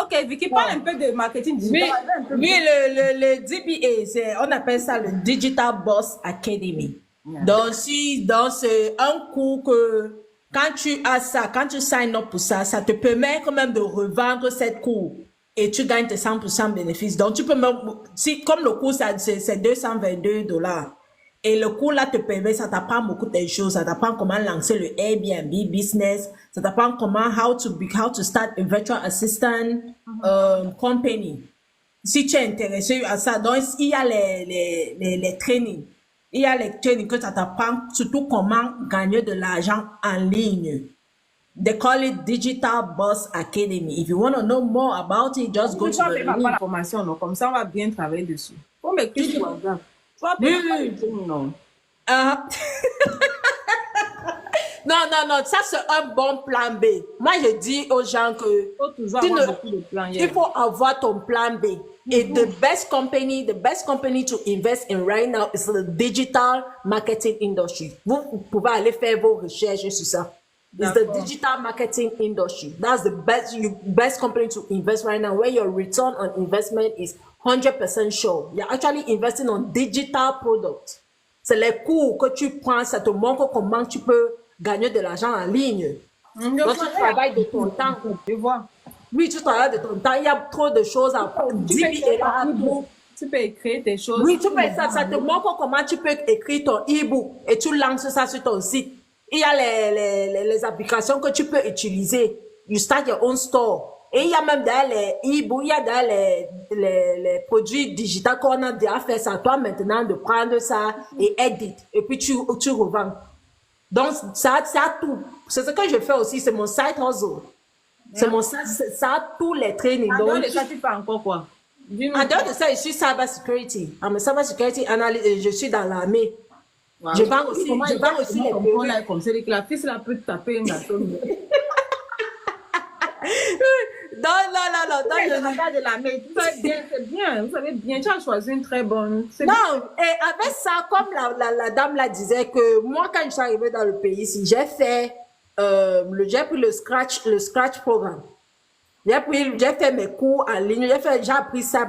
ok, Vicky, parle un peu de marketing Oui, digital. Un peu oui, le DBA, on appelle ça le Digital Boss Academy. Yeah. Donc, c'est un cours que quand tu as ça, quand tu sign up pour ça, ça te permet quand même de revendre cette cours et tu gagnes tes 100% bénéfices. Donc, tu peux même, si, comme le coût, c'est 222 $. Et le cours là te permet, ça t'apprend beaucoup de choses. Ça t'apprend comment lancer le Airbnb business. Ça t'apprend comment, how to start a virtual assistant company. Si tu es intéressé à ça, donc il y a les trainings. Il y a les trainings que ça t'apprend, surtout comment gagner de l'argent en ligne. They call it Digital Boss Academy. If you want to know more about it, just go to Tu vas the payer par link. la formation, non? Comme ça, on va bien travailler dessus. Faut m'écrire sur WhatsApp. Tu vas payer par le truc, non? Ah. Non, ça c'est un bon plan B. Moi, je dis aux gens que Il faut toujours tu avoir ne- beaucoup de plans. il faut avoir ton plan B. Et the best company to invest in right now is the digital marketing industry. Vous pouvez aller faire vos recherches sur ça. It's the D'accord. digital marketing industry. That's the best company to invest right now, where your return on investment is 100% sure. You're actually investing on digital products. C'est les cours que tu prends, ça te montre comment tu peux gagner de l'argent en ligne. Donc, tu travailles de ton temps. Je vois. Oui, tu travailles de ton temps. Il y a trop de choses à apprendre. Tu peux écrire tes choses. Oui, tu peux, ça te montre comment tu peux écrire ton e-book et tu lances ça sur ton site. Il y a les applications que tu peux utiliser. You start your own store. Et il y a même derrière les e-books, il y a derrière les produits digitaux qu'on a déjà fait. C'est à toi maintenant de prendre ça et edit. Et puis tu revends. Donc, ça a tout. C'est ce que je fais aussi. C'est mon side hustle. C'est mon side, ça a tous les trainings. En dehors Donc, de ça, tu fais encore quoi? Dis-nous. en dehors de ça, je suis cyber security. I'm a cyber security analyst et je suis dans l'armée. Wow. Je vends aussi, Comment je vends aussi les on perruques. là comme ça, que la fille, là, peut te taper un gâteau. Non. Je regarde de la mais tu fais bien, c'est bien. Vous savez bien, tu as choisi une très bonne. C'est Non, et avec ça, comme la dame là disait que moi, quand je suis arrivée dans le pays ici, j'ai fait, j'ai pris le scratch programme. J'ai fait mes cours en ligne, j'ai appris ça,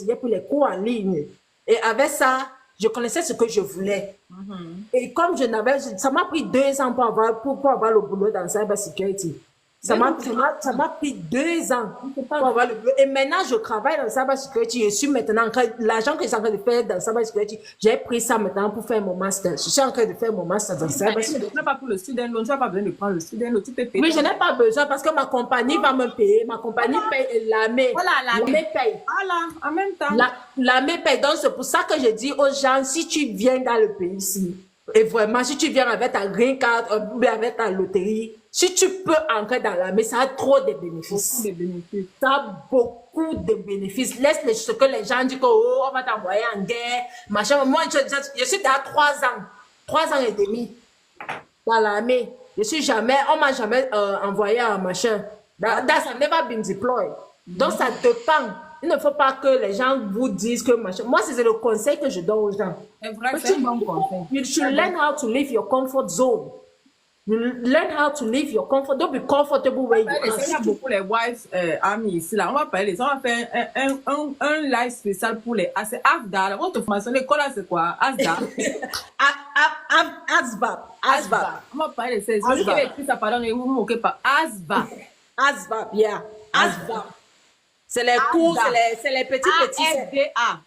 j'ai pris les cours en ligne. Et avec ça, je connaissais ce que je voulais. Et comme ça m'a pris 2 ans pour avoir le boulot dans cyber security. Ça m'a pris 2 ans pour avoir le boulot. Et maintenant, je travaille dans cyber security. Je suis maintenant, l'argent que je suis en train de faire dans cyber security, j'ai pris ça maintenant pour faire mon master. Je suis en train de faire mon master dans cyber security. Tu n'as pas pour le student loan, tu n'as pas besoin de prendre le student loan, tu peux payer. Oui, je n'ai pas besoin parce que ma compagnie va me payer. Ma compagnie paye l'armée. Voilà, l'armée paye. Voilà, en même temps. L'armée paye. Donc, c'est pour ça que je dis aux gens, si tu viens dans le pays ici, et vraiment, si tu viens avec ta green card ou bien avec ta loterie, si tu peux entrer dans l'armée, ça a trop de bénéfices. Beaucoup de bénéfices. Ça a beaucoup de bénéfices. Laisse ce que les gens disent que, oh, on va t'envoyer en guerre, machin. Moi, je suis dans 3 ans et demi dans l'armée. On m'a jamais envoyé un machin. That's never been deployed. Donc, ça dépend. Il ne faut pas que les gens vous disent que machin. Moi, c'est le conseil que je donne aux gens. C'est vrai, c'est un bon conseil. You should learn how to leave your comfort zone. You learn how to leave your comfort. Don't be comfortable where you Il y a are. beaucoup les wives amis ici là. On va parler de ça. On va faire un live spécial pour les. C'est AFDA. Votre formation, l'école là, c'est quoi? ASDA. ASVAB. On va parler de ça. Celui qui a écrit ça, pardon, ne vous moquez pas. ASVA. ASVAB, yeah. ASVAB. C'est les cours, c'est les petits. ASVA.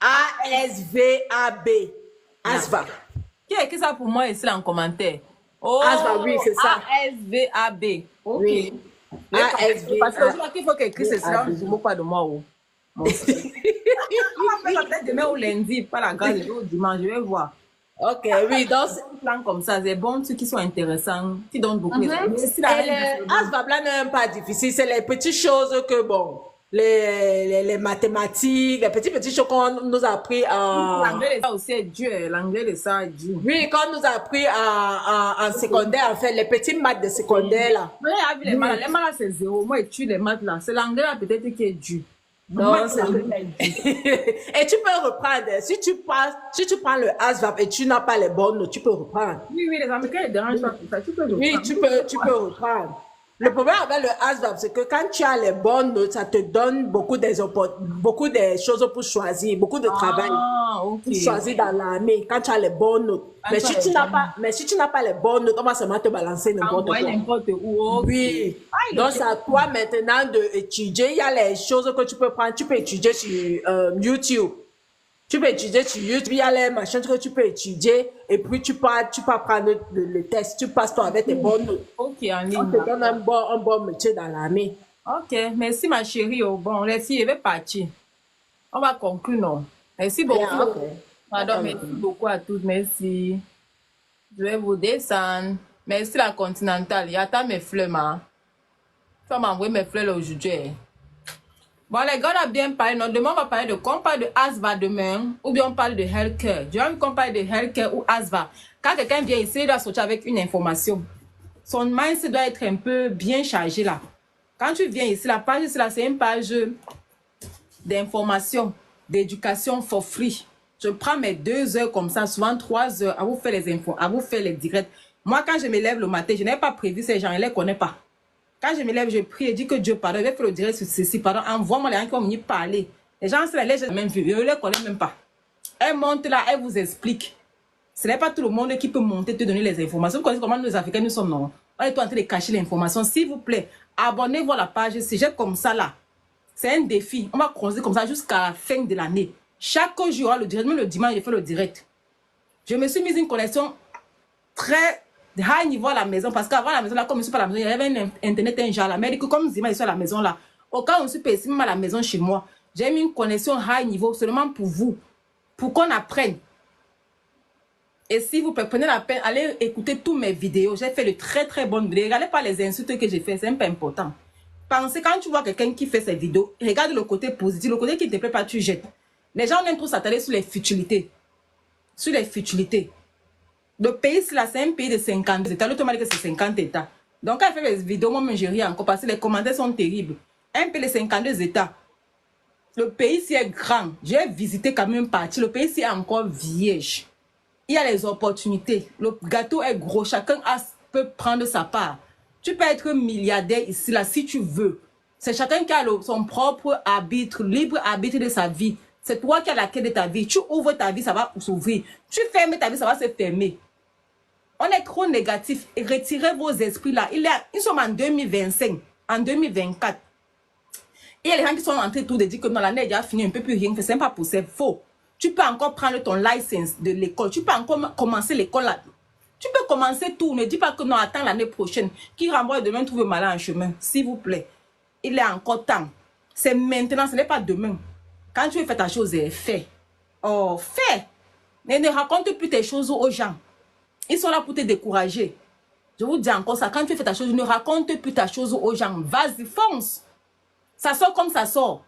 ASVAB. ASVAB. Qui a écrit ça pour moi ici là en commentaire? Oh, ASVAB, oui, c'est ça. ASVAB. Ok. Oui. ASVAB. Parce que aujourd'hui, il faut qu'il écrit cela, on ne se moque pas de moi. Oh. On va faire peut-être demain ou lundi, pas la grâce, ou dimanche, je vais voir. Ok, oui, donc Un plan comme ça, c'est bon, ceux qui sont intéressants, qui donnent beaucoup. et les ASVAB là n'est même pas difficile, c'est les petites choses que bon, les mathématiques, les petites choses qu'on nous a appris L'anglais de ça aussi est dur, l'anglais de ça est dur. oui, qu'on nous a appris en secondaire, en fait, les petits maths de secondaire là. Moi, j'ai vu les maths là, c'est zéro. Moi, je tue les maths là. C'est l'anglais là, peut-être qui est dur. Non, Moi, c'est l'anglais est dur. et tu peux reprendre. Si tu prends le ASVAB et tu n'as pas les bonnes notes, tu peux reprendre. Oui, les Américains, ils dérangent pas pour ça. Tu peux le Oui, prendre. tu peux reprendre. Le problème avec le ASVAB, c'est que quand tu as les bonnes notes, ça te donne beaucoup des choses pour choisir, beaucoup de travail Ah, ok. pour choisir dans l'armée quand tu as les bonnes notes. Quand Mais tu as si les tu n'as bonnes pas, mais si tu n'as pas les bonnes notes, on va seulement te balancer n'importe Envoyer quoi. n'importe où. Ok. Oui. Ah, Donc, c'est à toi maintenant d'étudier. Il y a les choses que tu peux prendre. Tu peux étudier sur YouTube. Tu peux étudier sur YouTube. Il y a les machins que tu peux étudier. Et puis, tu peux prendre le test. Tu passes toi avec tes bonnes notes. Ok, en On ligne. te donne un bon métier dans l'armée. Ok, merci ma chérie. Oh, bon, les filles, je vais partir. On va conclure, non? Merci beaucoup. Yeah, ok. Pardon, merci beaucoup à toutes. Merci. Je vais vous descendre. Merci la Continentale. Il y a tant mes fleurs, ma. Tu vas m'envoyer mes fleurs là aujourd'hui. Bon, les gars, on a bien parlé. Non, demain, on va parler de quoi? On parle de ASVA demain, ou bien on parle de healthcare. Je veux qu'on parle de healthcare ou ASVA. Quand quelqu'un vient ici, il doit sortir avec une information. Son mindset doit être un peu bien chargé là. Quand tu viens ici, la page ici, là, c'est une page d'information, d'éducation for free. Je prends mes 2 heures comme ça, souvent 3 heures, à vous faire les infos, à vous faire les directs. Moi, quand je me lève le matin, je n'ai pas prévu ces gens, je ne les connais pas. Quand je me lève, je prie et dis que Dieu pardon, je vais faire le direct sur ceci, pardon, envoie-moi les gens qui vont venir parler. Les gens, c'est les gens même vu, je ne les connais même pas. Elle monte là, elle vous explique. Ce n'est pas tout le monde qui peut monter, te donner les informations. Vous connaissez comment nous, les Africains, nous sommes, non? On est en train de cacher l'information. S'il vous plaît, abonnez-vous à la page. Si j'ai comme ça là, c'est un défi. On va creuser comme ça jusqu'à la fin de l'année. Chaque jour, il y aura le direct. Même le dimanche, je fais le direct. Je me suis mise une connexion très high niveau à la maison. Parce qu'avant la maison, là, comme je ne suis pas à la maison, il y avait un internet, un genre à l'Amérique. Comme Zima, je suis à la maison là. Au cas où je suis pas ici, même à la maison chez moi, j'ai mis une connexion high niveau seulement pour vous. Pour qu'on apprenne. Et si vous prenez la peine, allez écouter toutes mes vidéos. J'ai fait de très très bonnes vidéos. Regardez pas les insultes que j'ai fait, c'est un peu important. Pensez, quand tu vois quelqu'un qui fait ses vidéos, regarde le côté positif, le côté qui ne te plaît pas, tu jettes. Les gens aiment trop s'attarder sur les futilités. Sur les futilités. Le pays, là, c'est un pays de 50 États. L'autre m'a dit que c'est 50 États. Donc, quand elle fait les vidéos, moi, je ris encore parce que les commentaires sont terribles. Un pays de 52 États. Le pays, ici est grand. J'ai visité quand même une partie. Le pays, ici est encore vierge. Il y a les opportunités. Le gâteau est gros. Chacun peut prendre sa part. Tu peux être milliardaire ici, là, si tu veux. C'est chacun qui a son propre arbitre, libre arbitre de sa vie. C'est toi qui as la clé de ta vie. Tu ouvres ta vie, ça va s'ouvrir. Tu fermes ta vie, ça va se fermer. On est trop négatif. Et retirez vos esprits là. Ils sont en 2025, en 2024. Il y a les gens qui sont en train de dire que non, l'année est déjà finie, on ne peut plus rien faire. C'est pas possible. C'est faux. Tu peux encore prendre ton licence de l'école. Tu peux encore commencer l'école là. Tu peux commencer tout. Ne dis pas que non, attends l'année prochaine. Qui renvoie demain trouve malin en chemin. S'il vous plaît. Il est encore temps. C'est maintenant, ce n'est pas demain. Quand tu veux faire ta chose, fais. Oh, fais. Ne raconte plus tes choses aux gens. Ils sont là pour te décourager. Je vous dis encore ça. Quand tu fais ta chose, ne raconte plus ta chose aux gens. Vas-y, fonce. Ça sort comme ça sort.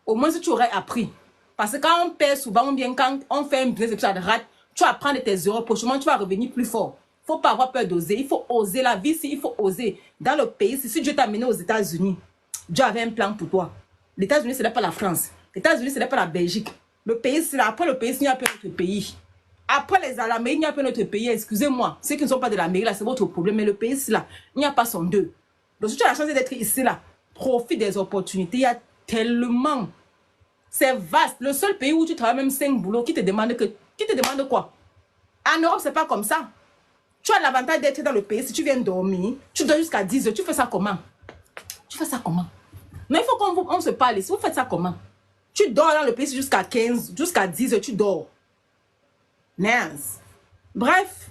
Au moins, si tu aurais appris. Parce que quand on perd souvent, ou bien quand on fait un business et que ça rate, tu apprends de tes erreurs. Prochainement, tu vas revenir plus fort. Il ne faut pas avoir peur d'oser. Il faut oser la vie. Il faut oser. Dans le pays, si Dieu t'a amené aux États-Unis, Dieu avait un plan pour toi. Les États-Unis, ce n'est pas la France. Les États-Unis, ce n'est pas la Belgique. Le pays, c'est là. Après le pays, il n'y a pas notre pays. Après l'Amérique, il n'y a pas notre pays. Excusez-moi. Ceux qui ne sont pas de l'Amérique, là, c'est votre problème. Mais le pays, c'est là. Il n'y a pas son deux. Donc, si tu as la chance d'être ici, là, profite des opportunités. Il y a tellement. C'est vaste. Le seul pays où tu travailles même 5 boulots qui te demande quoi? En Europe, c'est pas comme ça. Tu as l'avantage d'être dans le pays. Si tu viens dormir, tu dors jusqu'à 10 heures. Tu fais ça comment? Tu fais ça comment? Non, il faut qu'on se parle. Si vous faites ça comment? Tu dors dans le pays jusqu'à 15, jusqu'à 10 heures, tu dors. Nice. Bref.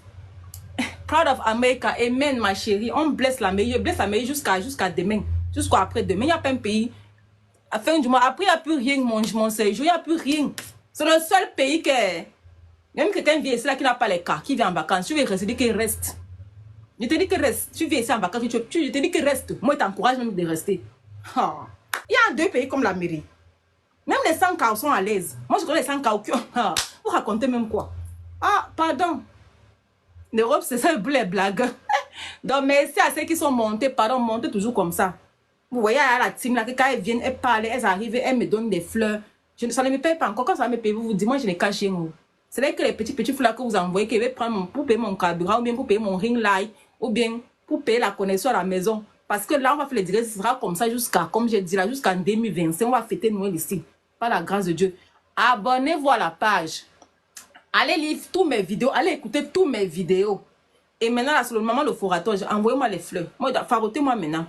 Proud of America. Amen, ma chérie. On blesse l'Amérique. Je blesse l'Amérique jusqu'à demain. Jusqu'à après-demain. Il n'y a pas un pays. À la fin du mois. Après, il n'y a plus rien, mon séjour. Il n'y a plus rien. C'est le seul pays que... Même quelqu'un vient ici là qui n'a pas les cas, qui vient en vacances. Tu veux rester, dis qu'il reste. Je te dis que reste. Tu viens ici en vacances, je te dis que reste. Moi, je t'encourage même de rester. Oh. Il y a 2 pays comme l'Amérique. Même les 100 cas sont à l'aise. Moi, je connais les 100 cas. Vous racontez même quoi? Ah, pardon. L'Europe, c'est ça les blagues. Donc, merci à ceux qui sont montés. Pardon, montez toujours comme ça. Vous voyez, à la team, là, que quand elles viennent, elles parlent, elles arrivent, elles me donnent des fleurs. Ça ne me paye pas encore. Quand ça me paye, vous dites, moi, je les cache chez vous. C'est là que les petits fleurs que vous envoyez, que je vais prendre pour payer mon carburant, ou bien pour payer mon ring light, ou bien pour payer la connexion à la maison. Parce que là, on va faire le direct, ce sera comme ça jusqu'à, comme j'ai dit là, jusqu'en 2025. On va fêter Noël ici. Par la grâce de Dieu. Abonnez-vous à la page. Allez lire tous mes vidéos. Allez écouter tous mes vidéos. Et maintenant, là, sur le moment de foratage, envoyez-moi les fleurs. Moi, farotez-moi maintenant.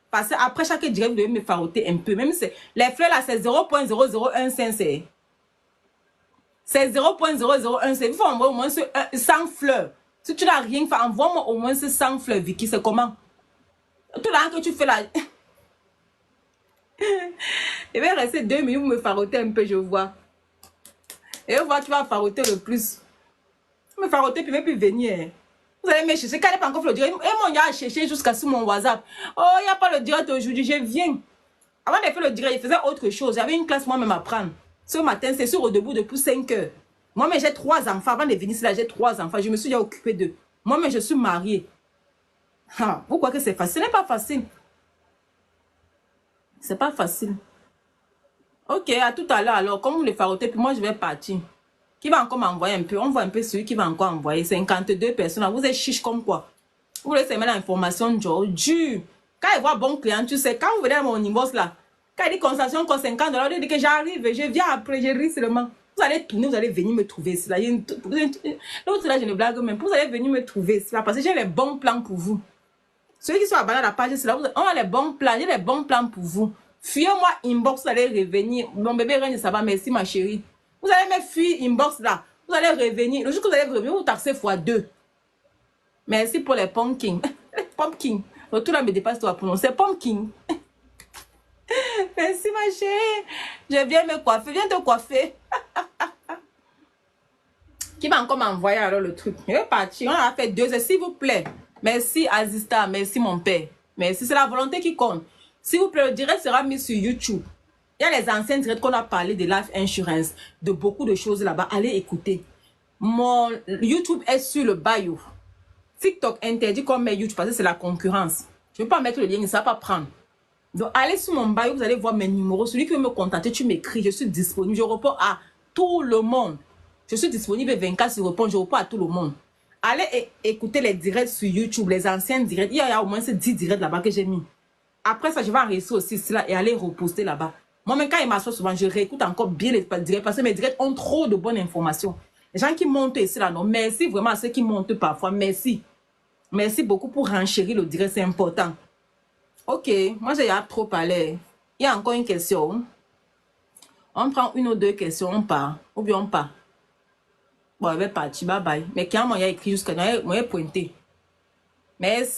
Parce qu'après chaque direct, vous devez me faroter un peu. Même si les fleurs là, c'est 0.0015. C'est 0.001. Il faut envoyer au moins 100 fleurs. Si tu n'as rien fait, envoie-moi au moins 100 fleurs, Vicky. C'est comment? Tout là que tu fais là. Il va rester 2 minutes pour me faroter un peu, je vois. Et je vois, tu vas faroter le plus. Me faroter, puis même plus venir. Vous allez me chercher. Quand il n'y a pas encore fait le direct, et mon gars a cherché jusqu'à sur mon WhatsApp. Oh, il n'y a pas le direct aujourd'hui, je viens. Avant de faire le direct, il faisait autre chose. J'avais une classe moi-même à prendre. Ce matin, c'est sur au debout depuis 5 heures. Moi-même, j'ai 3 enfants. Avant de venir ici, là, j'ai 3 enfants. Je me suis déjà occupée d'eux. Moi-même, je suis mariée. Ah, vous croyez que c'est facile? Ce n'est pas facile. C'est pas facile. Ok, à tout à l'heure. Alors, comme vous le farotez, puis moi, je vais partir. Qui va encore m'envoyer un peu? On voit un peu celui qui va encore envoyer. 52 personnes. Vous êtes chiche comme quoi? Vous laissez mettre l'information, Joe. Dur. Quand il voit bon client, tu sais, quand vous venez à mon inbox là, quand il dit consultation encore $50, il dit que j'arrive, je viens après, je ris seulement. Vous allez tourner, vous allez venir me trouver ici là. L'autre là, je ne blague même. Vous allez venir me trouver ici là parce que j'ai les bons plans pour vous. Ceux qui sont abonnés à la page, c'est là, on a les bons plans, j'ai les bons plans pour vous. Fuyez-moi inbox, vous allez revenir. Mon bébé Reine, ça va, merci ma chérie. Vous allez me fuir inbox là, vous allez revenir. Le jour que vous allez revenir, vous taxez x2. Merci pour les pumpkins. Pumpkin. Tout là me dépasse toi pour nous. C'est pumpkin. Merci ma chérie. Je viens me coiffer. Viens te coiffer. Qui va encore m'envoyer alors le truc? Je vais partir. On a fait 2 heures, s'il vous plaît. Merci Azista. Merci mon père. Merci. C'est la volonté qui compte. S'il vous plaît, le direct sera mis sur YouTube. Il y a les anciens directs qu'on a parlé de Life Insurance, de beaucoup de choses là-bas. Allez écouter. Mon YouTube est sur le bio. TikTok interdit qu'on met YouTube parce que c'est la concurrence. Je ne vais pas mettre le lien, ça ne va pas prendre. Donc, allez sur mon bio, vous allez voir mes numéros. Celui qui veut me contacter, tu m'écris. Je suis disponible. Je réponds à tout le monde. Je suis disponible 24 sur répondre. Je réponds à tout le monde. Allez écouter les directs sur YouTube, les anciens directs. Il y a au moins ces 10 directs là-bas que j'ai mis. Après ça, je vais enregistrer aussi cela et aller reposter là-bas. Moi-même, quand il m'assoit souvent, je réécoute encore bien les directs parce que mes directs ont trop de bonnes informations. Les gens qui montent ici là, non. Merci vraiment à ceux qui montent parfois. Merci. Merci beaucoup pour renchérir le direct, c'est important. Ok, moi j'ai trop parlé. Il y a encore une question. On prend 1 ou 2 questions, on part. Ou bien on part. Bon, je vais partir, bye bye. Mais quand il y a écrit jusqu'à moi, il pointé. Merci.